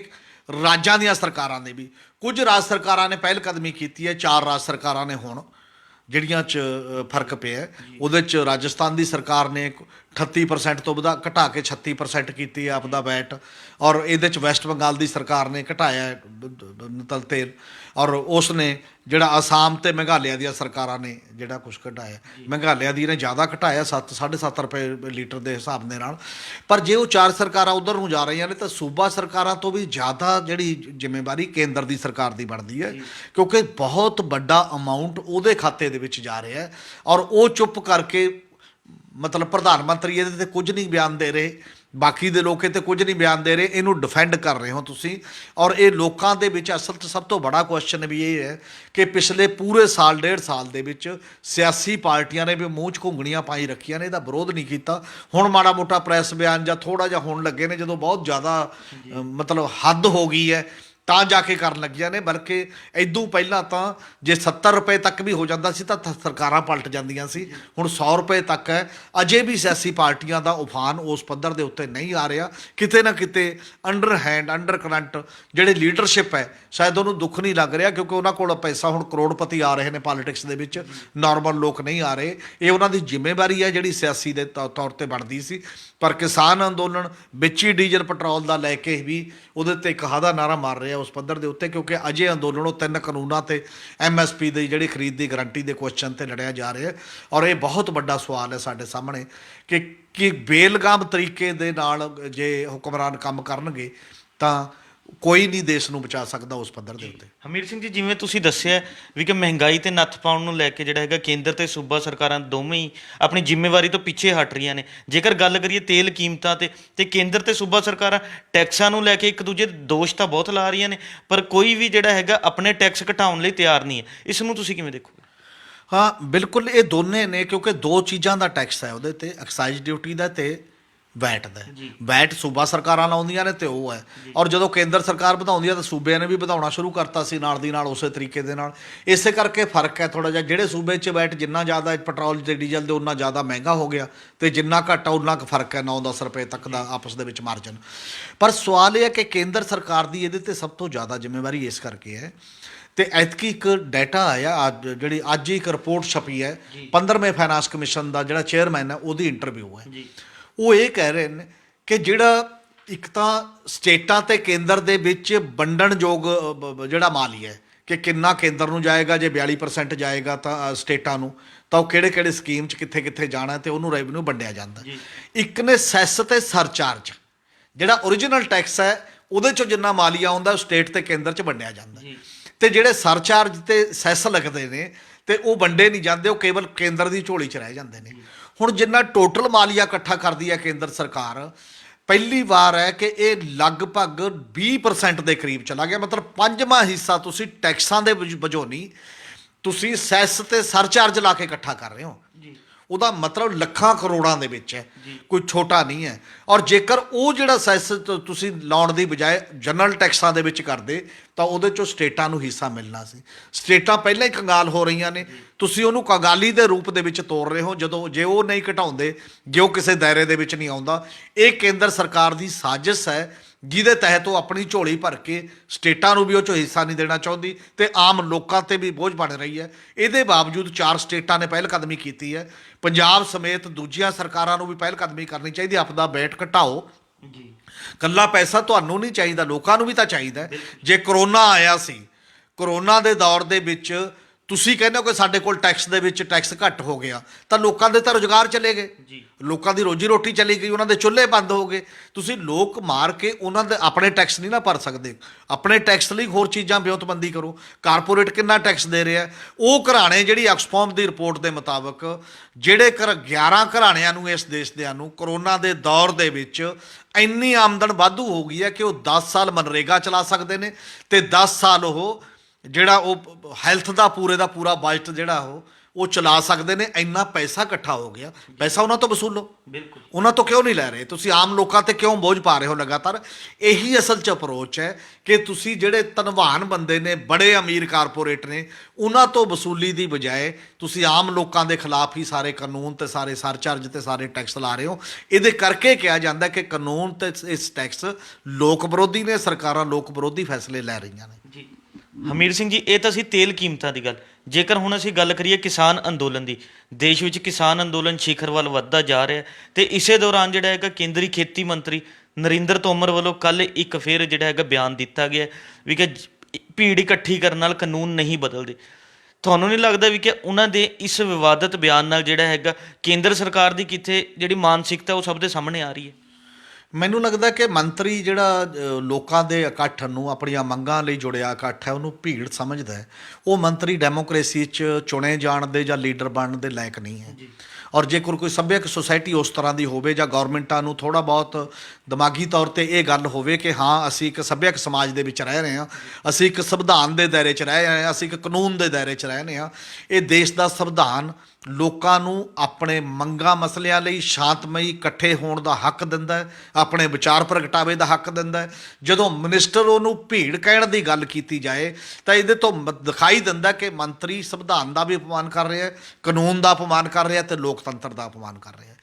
ਰਾਜਾਂ ਦੀਆਂ ਸਰਕਾਰਾਂ ਨੇ ਵੀ, ਕੁਝ ਰਾਜ ਸਰਕਾਰਾਂ ਨੇ ਪਹਿਲ ਕਦਮੀ ਕੀਤੀ ਹੈ, 4 ਰਾਜ ਸਰਕਾਰਾਂ ਨੇ ਹੁਣ ਜਿਹੜੀਆਂ 'ਚ ਫਰਕ ਪਿਆ। ਉਹਦੇ 'ਚ ਰਾਜਸਥਾਨ ਦੀ ਸਰਕਾਰ ਨੇ 38% ਤੋਂ ਘਟਾ ਕੇ 36% ਕੀਤੀ ਹੈ ਆਪਦਾ ਵੈਟ। ਔਰ ਇਹਦੇ 'ਚ ਵੈਸਟ ਬੰਗਾਲ ਦੀ ਸਰਕਾਰ ਨੇ ਘਟਾਇਆ ਤੇਲ। ਔਰ ਉਸ ਨੇ ਜਿਹੜਾ ਅਸਾਮ ਤੇ ਮੇਘਾਲਿਆ ਦੀਆਂ ਸਰਕਾਰਾਂ ਨੇ ਜਿਹੜਾ ਕੁਛ ਘਟਾਇਆ। ਮੇਘਾਲਿਆ ਦੀ ਨੇ ਜ਼ਿਆਦਾ ਘਟਾਇਆ 7.5 ਰੁਪਏ ਲੀਟਰ ਦੇ ਹਿਸਾਬ ਦੇ ਨਾਲ। ਪਰ ਜੇ ਉਹ 4 ਸਰਕਾਰਾਂ ਉਧਰ ਨੂੰ ਜਾ ਰਹੀਆਂ ਨੇ ਤਾਂ ਸੂਬਾ ਸਰਕਾਰਾਂ ਤੋਂ ਵੀ ਜ਼ਿਆਦਾ ਜਿਹੜੀ ਜ਼ਿੰਮੇਵਾਰੀ ਕੇਂਦਰ ਦੀ ਸਰਕਾਰ ਦੀ ਬਣਦੀ ਹੈ, ਕਿਉਂਕਿ ਬਹੁਤ ਵੱਡਾ ਅਮਾਊਂਟ ਉਹਦੇ ਖਾਤੇ ਦੇ ਵਿੱਚ ਜਾ ਰਿਹਾ ਹੈ। ਔਰ ਉਹ ਚੁੱਪ ਕਰਕੇ ਮਤਲਬ ਪ੍ਰਧਾਨ ਮੰਤਰੀ ਇਹਦੇ ਤੇ ਕੁਝ ਨਹੀਂ ਬਿਆਨ ਦੇ ਰਹੇ, ਬਾਕੀ ਦੇ ਲੋਕ ਇਹ ਤੇ ਕੁਝ ਨਹੀਂ ਬਿਆਨ ਦੇ ਰਹੇ, ਇਹਨੂੰ ਡਿਫੈਂਡ ਕਰ ਰਹੇ ਹੋ ਤੁਸੀਂ। ਔਰ ਇਹ ਲੋਕਾਂ ਦੇ ਵਿੱਚ ਅਸਲ 'ਚ ਸਭ ਤੋਂ ਬੜਾ ਕੁਐਸਚਨ ਵੀ ਇਹ ਹੈ ਕਿ ਪਿਛਲੇ ਪੂਰੇ ਸਾਲ 1.5 ਸਾਲ ਦੇ ਵਿੱਚ ਸਿਆਸੀ ਪਾਰਟੀਆਂ ਨੇ ਵੀ ਮੂੰਹ 'ਚ ਘੁੰਗਣੀਆਂ ਪਾਈ ਰੱਖੀਆਂ ਨੇ, ਇਹਦਾ ਵਿਰੋਧ ਨਹੀਂ ਕੀਤਾ। ਹੁਣ ਮਾੜਾ ਮੋਟਾ ਪ੍ਰੈਸ ਬਿਆਨ ਜਾਂ ਥੋੜ੍ਹਾ ਜਿਹਾ ਹੋਣ ਲੱਗੇ ਨੇ, ਜਦੋਂ ਬਹੁਤ ਜ਼ਿਆਦਾ ਮਤਲਬ ਹੱਦ ਹੋ ਗਈ ਹੈ ਤਾਂ ਜਾ ਕੇ ਕਰਨ ਲੱਗੀਆਂ ਨੇ। ਬਲਕਿ ਇਦੋਂ ਪਹਿਲਾਂ ਤਾਂ ਜੇ 70 ਰੁਪਏ ਤੱਕ ਵੀ ਹੋ ਜਾਂਦਾ ਸੀ ਤਾਂ ਸਰਕਾਰਾਂ ਪਲਟ ਜਾਂਦੀਆਂ ਸੀ, ਹੁਣ 100 ਰੁਪਏ ਤੱਕ ਹੈ। ਅਜੇ ਵੀ ਸਿਆਸੀ ਪਾਰਟੀਆਂ ਦਾ ਉਫਾਨ ਉਸ ਪੱਧਰ ਦੇ ਉੱਤੇ ਨਹੀਂ ਆ ਰਿਹਾ। ਕਿਤੇ ਨਾ ਕਿਤੇ ਅੰਡਰ ਹੈਂਡ ਅੰਡਰ ਕਰੰਟ ਜਿਹੜੇ ਲੀਡਰਸ਼ਿਪ ਹੈ ਸ਼ਾਇਦ ਉਹਨੂੰ ਦੁੱਖ ਨਹੀਂ ਲੱਗ ਰਿਹਾ, ਕਿਉਂਕਿ ਉਹਨਾਂ ਕੋਲ ਪੈਸਾ ਹੁਣ ਕਰੋੜਪਤੀ ਆ ਰਹੇ ਨੇ ਪੋਲੀਟਿਕਸ ਦੇ ਵਿੱਚ, ਨਾਰਮਲ ਲੋਕ ਨਹੀਂ ਆ ਰਹੇ। ਇਹ ਉਹਨਾਂ ਦੀ ਜ਼ਿੰਮੇਵਾਰੀ ਹੈ ਜਿਹੜੀ ਸਿਆਸੀ ਦੇ ਤੌਰ ਤੇ ਬਣਦੀ ਸੀ। ਪਰ ਕਿਸਾਨ ਅੰਦੋਲਨ ਵਿੱਚ ਹੀ ਡੀਜ਼ਲ ਪੈਟਰੋਲ ਦਾ ਲੈ ਕੇ ਵੀ ਉਹਦੇ 'ਤੇ ਇੱਕ ਹਾਦਾ ਨਾਰਾ ਮਾਰ ਰਿਹਾ ਉਸ ਪੱਧਰ ਦੇ ਉੱਤੇ, ਕਿਉਂਕਿ ਅਜੇ ਅੰਦੋਲਨ ਉਹ 3 ਕਾਨੂੰਨਾਂ ਤੇ MSP ਦੀ ਜਿਹੜੀ ਖਰੀਦ ਦੀ ਗਰੰਟੀ ਦੇ ਕੁਐਸਚਨ ਤੇ ਲੜਿਆ ਜਾ ਰਿਹਾ। ਔਰ ਇਹ ਬਹੁਤ ਵੱਡਾ ਸਵਾਲ ਹੈ ਸਾਡੇ ਸਾਹਮਣੇ ਕਿ ਬੇਲਗਾਮ ਤਰੀਕੇ ਦੇ ਨਾਲ ਜੇ ਹੁਕਮਰਾਨ ਕੰਮ ਕਰਨਗੇ ਤਾਂ ਕੋਈ ਨਹੀਂ ਦੇਸ਼ ਨੂੰ ਬਚਾ ਸਕਦਾ ਉਸ ਪੱਧਰ ਦੇ ਉੱਤੇ। ਹਮੀਰ ਸਿੰਘ ਜੀ, ਜਿਵੇਂ ਤੁਸੀਂ ਦੱਸਿਆ ਵੀ ਕਿ ਮਹਿੰਗਾਈ ਤੇ ਨੱਥ ਪਾਉਣ ਨੂੰ ਲੈ ਕੇ ਜਿਹੜਾ ਹੈਗਾ ਕੇਂਦਰ ਤੇ ਸੂਬਾ ਸਰਕਾਰਾਂ ਦੋਵੇਂ ਹੀ ਆਪਣੀ ਜ਼ਿੰਮੇਵਾਰੀ ਤੋਂ ਪਿੱਛੇ ਹਟ ਰਹੀਆਂ ਨੇ। ਜੇਕਰ ਗੱਲ ਕਰੀਏ ਤੇਲ ਕੀਮਤਾਂ ਤੇ ਕੇਂਦਰ ਤੇ ਸੂਬਾ ਸਰਕਾਰਾਂ ਟੈਕਸਾਂ ਨੂੰ ਲੈ ਕੇ ਇੱਕ ਦੂਜੇ ਦੇ ਦੋਸ਼ ਤਾਂ ਬਹੁਤ ਲਾ ਰਹੀਆਂ ਨੇ, ਪਰ ਕੋਈ ਵੀ ਜਿਹੜਾ ਹੈਗਾ ਆਪਣੇ ਟੈਕਸ ਘਟਾਉਣ ਲਈ ਤਿਆਰ ਨਹੀਂ ਹੈ। ਇਸ ਨੂੰ ਤੁਸੀਂ ਕਿਵੇਂ ਦੇਖੋਗੇ? ਹਾਂ ਬਿਲਕੁਲ, ਇਹ ਦੋਨੇ ਨੇ, ਕਿਉਂਕਿ 2 ਚੀਜ਼ਾਂ ਦਾ ਟੈਕਸ ਹੈ ਉਹਦੇ ਤੇ, ਐਕਸਾਈਜ਼ ਡਿਊਟੀ ਦਾ ਤੇ ਵੈਟ ਦਾ। ਵੈਟ ਸੂਬਾ ਸਰਕਾਰਾਂ ਲਾਉਂਦੀਆਂ ਨੇ ਤੇ ਉਹ ਹੈ। ਔਰ ਜਦੋਂ ਕੇਂਦਰ ਸਰਕਾਰ ਵਧਾਉਂਦੀ ਹੈ ਤਾਂ ਸੂਬਿਆਂ ਨੇ ਵੀ ਵਧਾਉਣਾ ਸ਼ੁਰੂ ਕਰਤਾ ਸੀ ਨਾਲ ਦੀ ਨਾਲ ਉਸੇ ਤਰੀਕੇ ਦੇ ਨਾਲ। ਇਸੇ ਕਰਕੇ ਫਰਕ ਹੈ ਥੋੜ੍ਹਾ ਜਿਹਾ। ਜਿਹੜੇ ਸੂਬੇ 'ਚ ਵੈਟ ਜਿੰਨਾ ਜ਼ਿਆਦਾ ਪੈਟਰੋਲ ਤੇ ਡੀਜ਼ਲ ਦੇ ਉਨਾ ਜ਼ਿਆਦਾ ਮਹਿੰਗਾ ਹੋ ਗਿਆ, ਤੇ ਜਿੰਨਾ ਘੱਟ ਉਨਾ ਕੁ ਫਰਕ ਹੈ 9-10 ਰੁਪਏ ਤੱਕ ਦਾ ਆਪਸ ਦੇ ਵਿੱਚ ਮਾਰਜਨ। ਪਰ ਸਵਾਲ ਇਹ ਹੈ ਕਿ ਕੇਂਦਰ ਸਰਕਾਰ ਦੀ ਇਹਦੇ 'ਤੇ ਸਭ ਤੋਂ ਜ਼ਿਆਦਾ ਜ਼ਿੰਮੇਵਾਰੀ ਇਸ ਕਰਕੇ ਹੈ। ਤੇ ਐਤਕੀ ਇੱਕ ਡਾਟਾ ਆਇਆ ਜਿਹੜੀ ਅੱਜ ਹੀ ਇੱਕ ਰਿਪੋਰਟ ਛਪੀ ਹੈ, 15ਵੇਂ ਫਾਈਨਾਂਸ ਕਮਿਸ਼ਨ ਦਾ ਜਿਹੜਾ ਚੇਅਰਮੈਨ ਹੈ ਉਹਦੀ ਇੰਟਰਵਿਊ ਹੈ। ਉਹ ਇਹ ਕਹਿ ਰਹੇ ਨੇ ਕਿ ਜਿਹੜਾ ਇੱਕ ਤਾਂ ਸਟੇਟਾਂ ਤੇ ਕੇਂਦਰ ਦੇ ਵਿੱਚ ਵੰਡਣਯੋਗ ਜਿਹੜਾ ਮਾਲੀ ਹੈ ਕਿ ਕਿੰਨਾ ਕੇਂਦਰ ਨੂੰ ਜਾਏਗਾ, ਜੇ 42% ਜਾਏਗਾ ਤਾਂ ਸਟੇਟਾਂ ਨੂੰ, ਤਾਂ ਉਹ ਕਿਹੜੇ ਕਿਹੜੇ ਸਕੀਮ 'ਚ ਕਿੱਥੇ ਕਿੱਥੇ ਜਾਣਾ ਤੇ ਉਹਨੂੰ ਰੈਵਨਿਊ ਵੰਡਿਆ ਜਾਂਦਾ। ਇੱਕ ਨੇ ਸੈਸ ਤੇ ਸਰਚਾਰਜ, ਜਿਹੜਾ ਓਰੀਜਨਲ ਟੈਕਸ ਹੈ ਉਹਦੇ 'ਚੋਂ ਜਿੰਨਾ ਮਾਲੀਆ ਆਉਂਦਾ ਉਹ ਸਟੇਟ ਤੇ ਕੇਂਦਰ 'ਚ ਵੰਡਿਆ ਜਾਂਦਾ। ਤੇ ਜਿਹੜੇ ਸਰਚਾਰਜ ਤੇ ਸੈਸ ਲੱਗਦੇ ਨੇ ਤੇ ਉਹ ਵੰਡੇ ਨਹੀਂ ਜਾਂਦੇ, ਉਹ ਕੇਵਲ ਕੇਂਦਰ ਦੀ ਝੋਲੀ 'ਚ ਰਹਿ ਜਾਂਦੇ ਨੇ। ਹੁਣ ਜਿੰਨਾ ਟੋਟਲ ਮਾਲੀਆ ਇਕੱਠਾ ਕਰਦੀ ਹੈ ਕੇਂਦਰ ਸਰਕਾਰ, ਪਹਿਲੀ ਵਾਰ ਹੈ ਕਿ ਇਹ ਲਗਭਗ 20% ਦੇ ਕਰੀਬ ਚਲਾ ਗਿਆ। ਮਤਲਬ ਪੰਜਵਾਂ ਹਿੱਸਾ ਤੁਸੀਂ ਟੈਕਸਾਂ ਦੇ ਵਜੋਂ ਨਹੀਂ, ਤੁਸੀਂ ਸੈਸ ਤੇ ਸਰਚਾਰਜ ਲਾ ਕੇ ਇਕੱਠਾ ਕਰ ਰਹੇ ਹੋ। ਉਹਦਾ ਮਤਲਬ ਲੱਖਾਂ ਕਰੋੜਾਂ ਦੇ ਵਿੱਚ ਹੈ, ਕੋਈ ਛੋਟਾ ਨਹੀਂ ਹੈ। ਔਰ ਜੇਕਰ ਉਹ ਜਿਹੜਾ ਸੈਸ ਤੁਸੀਂ ਲਾਉਣ ਦੀ ਬਜਾਏ ਜਨਰਲ ਟੈਕਸਾਂ ਦੇ ਵਿੱਚ ਕਰਦੇ ਤਾਂ ਉਹਦੇ ਚੋਂ ਸਟੇਟਾਂ ਨੂੰ ਹਿੱਸਾ ਮਿਲਣਾ ਸੀ। ਸਟੇਟਾਂ ਪਹਿਲਾਂ ਹੀ ਕੰਗਾਲ ਹੋ ਰਹੀਆਂ ਨੇ, ਤੁਸੀਂ ਉਹਨੂੰ ਕੰਗਾਲੀ ਦੇ ਰੂਪ ਦੇ ਵਿੱਚ ਤੋੜ ਰਹੇ ਹੋ। ਜਦੋਂ ਜੇ ਉਹ ਨਹੀਂ ਘਟਾਉਂਦੇ, ਜੇ ਉਹ ਕਿਸੇ ਦਾਇਰੇ ਦੇ ਵਿੱਚ ਨਹੀਂ ਆਉਂਦਾ, ਇਹ ਕੇਂਦਰ ਸਰਕਾਰ ਦੀ ਸਾਜ਼ਿਸ਼ ਹੈ ਜਿਹਦੇ ਤਹਿਤ ਉਹ ਆਪਣੀ ਝੋਲੀ ਭਰ ਕੇ ਸਟੇਟਾਂ ਨੂੰ ਵੀ ਉਹ 'ਚੋਂ ਹਿੱਸਾ ਨਹੀਂ ਦੇਣਾ ਚਾਹੁੰਦੀ ਤੇ ਆਮ ਲੋਕਾਂ 'ਤੇ ਵੀ ਬੋਝ ਬਣ ਰਹੀ ਹੈ। ਇਹਦੇ ਬਾਵਜੂਦ 4 ਸਟੇਟਾਂ ਨੇ ਪਹਿਲ ਕਦਮੀ ਕੀਤੀ ਹੈ। ਪੰਜਾਬ ਸਮੇਤ ਦੂਜੀਆਂ ਸਰਕਾਰਾਂ ਨੂੰ ਵੀ ਪਹਿਲ ਕਦਮੀ ਕਰਨੀ ਚਾਹੀਦੀ। ਆਪਦਾ ਬੈਟ ਘਟਾਓ। ਕੱਲਾ ਪੈਸਾ ਤੁਹਾਨੂੰ ਨਹੀਂ ਚਾਹੀਦਾ, ਲੋਕਾਂ ਨੂੰ ਵੀ ਤਾਂ ਚਾਹੀਦਾ। ਜੇ ਕਰੋਨਾ ਆਇਆ ਸੀ, ਕਰੋਨਾ ਦੇ ਦੌਰ ਦੇ ਵਿੱਚ ਤੁਸੀਂ ਕਹਿੰਦੇ ਹੋ ਕਿ ਸਾਡੇ ਕੋਲ ਟੈਕਸ ਦੇ ਵਿੱਚ ਟੈਕਸ ਘੱਟ ਹੋ ਗਿਆ, ਤਾਂ ਲੋਕਾਂ ਦੇ ਤਾਂ ਰੁਜ਼ਗਾਰ ਚਲੇ ਗਏ, ਲੋਕਾਂ ਦੀ ਰੋਜੀ ਰੋਟੀ ਚਲੀ ਗਈ, ਉਹਨਾਂ ਦੇ ਚੁੱਲ੍ਹੇ ਬੰਦ ਹੋ ਗਏ। ਤੁਸੀਂ ਲੋਕ ਮਾਰ ਕੇ ਉਹਨਾਂ ਦੇ ਆਪਣੇ ਟੈਕਸ ਨਹੀਂ ਨਾ ਭਰ ਸਕਦੇ। ਆਪਣੇ ਟੈਕਸ ਲਈ ਹੋਰ ਚੀਜ਼ਾਂ ਵਿਉਂਤਬੰਦੀ ਕਰੋ। ਕਾਰਪੋਰੇਟ ਕਿੰਨਾ ਟੈਕਸ ਦੇ ਰਿਹਾ, ਉਹ ਘਰਾਣੇ, ਜਿਹੜੀ ਐਕਸਫੋਰਮ ਦੀ ਰਿਪੋਰਟ ਦੇ ਮੁਤਾਬਕ ਜਿਹੜੇ 11 ਘਰਾਣਿਆਂ ਨੂੰ ਇਸ ਦੇਸ਼ ਦਿਆਂ ਨੂੰ ਕਰੋਨਾ ਦੇ ਦੌਰ ਦੇ ਵਿੱਚ ਇੰਨੀ ਆਮਦਨ ਵਾਧੂ ਹੋ ਗਈ ਹੈ ਕਿ ਉਹ 10 ਸਾਲ ਮਨਰੇਗਾ ਚਲਾ ਸਕਦੇ ਨੇ ਤੇ 10 ਸਾਲ ਉਹ ਜਿਹੜਾ ਉਹ ਹੈਲਥ ਦਾ ਪੂਰਾ ਬਜਟ ਜਿਹੜਾ ਉਹ ਚਲਾ ਸਕਦੇ ਨੇ। ਇੰਨਾ ਪੈਸਾ ਇਕੱਠਾ ਹੋ ਗਿਆ, ਪੈਸਾ ਉਹਨਾਂ ਤੋਂ ਵਸੂਲੋ। ਬਿਲਕੁਲ, ਉਹਨਾਂ ਤੋਂ ਕਿਉਂ ਨਹੀਂ ਲੈ ਰਹੇ? ਤੁਸੀਂ ਆਮ ਲੋਕਾਂ ਤੇ ਕਿਉਂ ਬੋਝ ਪਾ ਰਹੇ ਹੋ ਲਗਾਤਾਰ? ਇਹੀ ਅਸਲ 'ਚ ਅਪਰੋਚ ਹੈ ਕਿ ਤੁਸੀਂ ਜਿਹੜੇ ਧਨਵਾਨ ਬੰਦੇ ਨੇ, ਬੜੇ ਅਮੀਰ ਕਾਰਪੋਰੇਟ ਨੇ, ਉਹਨਾਂ ਤੋਂ ਵਸੂਲੀ ਦੀ ਬਜਾਏ ਤੁਸੀਂ ਆਮ ਲੋਕਾਂ ਦੇ ਖਿਲਾਫ ਹੀ ਸਾਰੇ ਕਾਨੂੰਨ ਤੇ ਸਾਰੇ ਸਰਚਾਰਜ ਤੇ ਸਾਰੇ ਟੈਕਸ ਲਾ ਰਹੇ ਹੋ। ਇਹਦੇ ਕਰਕੇ ਕਿਹਾ ਜਾਂਦਾ ਕਿ ਕਾਨੂੰਨ ਤੇ ਇਸ ਟੈਕਸ ਲੋਕ ਵਿਰੋਧੀ ਨੇ, ਸਰਕਾਰਾਂ ਲੋਕ ਵਿਰੋਧੀ ਫੈਸਲੇ ਲੈ ਰਹੀਆਂ ਨੇ। ਜੀ ਹਮੀਰ ਸਿੰਘ ਜੀ, ਇਹ ਤਾਂ ਸੀ ਤੇਲ ਕੀਮਤਾਂ ਦੀ ਗੱਲ। ਜੇਕਰ ਹੁਣ ਅਸੀਂ ਗੱਲ ਕਰੀਏ ਕਿਸਾਨ ਅੰਦੋਲਨ ਦੀ, ਦੇਸ਼ ਵਿੱਚ ਕਿਸਾਨ ਅੰਦੋਲਨ ਸ਼ਿਖਰ ਵੱਲ ਵੱਧਦਾ ਜਾ ਰਿਹਾ ਤੇ ਇਸੇ ਦੌਰਾਨ ਜਿਹੜਾ ਹੈਗਾ ਕੇਂਦਰੀ ਖੇਤੀ ਮੰਤਰੀ ਨਰਿੰਦਰ ਤੋਮਰ ਵੱਲੋਂ ਕੱਲ੍ਹ ਇੱਕ ਫੇਰ ਜਿਹੜਾ ਹੈਗਾ ਬਿਆਨ ਦਿੱਤਾ ਗਿਆ ਵੀ ਕਿ ਭੀੜ ਇਕੱਠੀ ਕਰਨ ਨਾਲ ਕਾਨੂੰਨ ਨਹੀਂ ਬਦਲਦੇ। ਤੁਹਾਨੂੰ ਨਹੀਂ ਲੱਗਦਾ ਵੀ ਕਿ ਉਹਨਾਂ ਦੇ ਇਸ ਵਿਵਾਦਤ ਬਿਆਨ ਨਾਲ ਜਿਹੜਾ ਹੈਗਾ ਕੇਂਦਰ ਸਰਕਾਰ ਦੀ ਕਿੱਥੇ ਜਿਹੜੀ ਮਾਨਸਿਕਤਾ ਉਹ ਸਭ ਦੇ ਸਾਹਮਣੇ ਆ ਰਹੀ ਹੈ? ਮੈਨੂੰ ਲੱਗਦਾ ਕਿ ਮੰਤਰੀ ਜਿਹੜਾ ਲੋਕਾਂ ਦੇ ਇਕੱਠ ਨੂੰ, ਆਪਣੀਆਂ ਮੰਗਾਂ ਲਈ ਜੁੜਿਆ ਇਕੱਠ ਹੈ, ਉਹਨੂੰ ਭੀੜ ਸਮਝਦਾ ਹੈ। ਉਹ ਮੰਤਰੀ ਡੈਮੋਕ੍ਰੇਸੀ 'ਚ ਚੁਣੇ ਜਾਣ ਦੇ ਜਾਂ ਲੀਡਰ ਬਣਨ ਦੇ ਲਾਇਕ ਨਹੀਂ ਹੈ। ਔਰ ਜੇਕਰ ਕੋਈ ਸੱਭਿਅਕ ਸੁਸਾਇਟੀ ਉਸ ਤਰ੍ਹਾਂ ਦੀ ਹੋਵੇ ਜਾਂ ਗੌਰਮੈਂਟਾਂ ਨੂੰ ਥੋੜ੍ਹਾ ਬਹੁਤ ਦਿਮਾਗੀ ਤੌਰ 'ਤੇ ਇਹ ਗੱਲ ਹੋਵੇ ਕਿ ਹਾਂ ਅਸੀਂ ਇੱਕ ਸੱਭਿਅਕ ਸਮਾਜ ਦੇ ਵਿੱਚ ਰਹਿ ਰਹੇ ਹਾਂ, ਅਸੀਂ ਇੱਕ ਸੰਵਿਧਾਨ ਦੇ ਦਾਇਰੇ 'ਚ ਰਹਿ ਰਹੇ ਹਾਂ, ਅਸੀਂ ਇੱਕ ਕਾਨੂੰਨ ਦੇ ਦਾਇਰੇ 'ਚ ਰਹਿ ਰਹੇ ਹਾਂ। ਇਹ ਦੇਸ਼ ਦਾ ਸੰਵਿਧਾਨ ਲੋਕਾਂ ਨੂੰ ਆਪਣੇ ਮੰਗਾਂ ਮਸਲਿਆਂ ਲਈ ਸ਼ਾਂਤਮਈ ਇਕੱਠੇ ਹੋਣ ਦਾ ਹੱਕ ਦਿੰਦਾ ਹੈ, ਆਪਣੇ ਵਿਚਾਰ ਪ੍ਰਗਟਾਵੇ ਦਾ ਹੱਕ ਦਿੰਦਾ ਹੈ। ਜਦੋਂ ਮਿਨਿਸਟਰ ਉਹਨੂੰ ਭੀੜ ਕਹਿਣ ਦੀ ਗੱਲ ਕੀਤੀ ਜਾਏ ਤਾਂ ਇਹਦੇ ਤੋਂ ਦਿਖਾਈ ਦਿੰਦਾ ਕਿ ਮੰਤਰੀ ਸੰਵਿਧਾਨ ਦਾ ਵੀ ਅਪਮਾਨ ਕਰ ਰਿਹਾ ਹੈ, ਕਾਨੂੰਨ ਦਾ ਅਪਮਾਨ ਕਰ ਰਿਹਾ ਤੇ ਲੋਕਤੰਤਰ ਦਾ ਅਪਮਾਨ ਕਰ ਰਿਹਾ ਹੈ।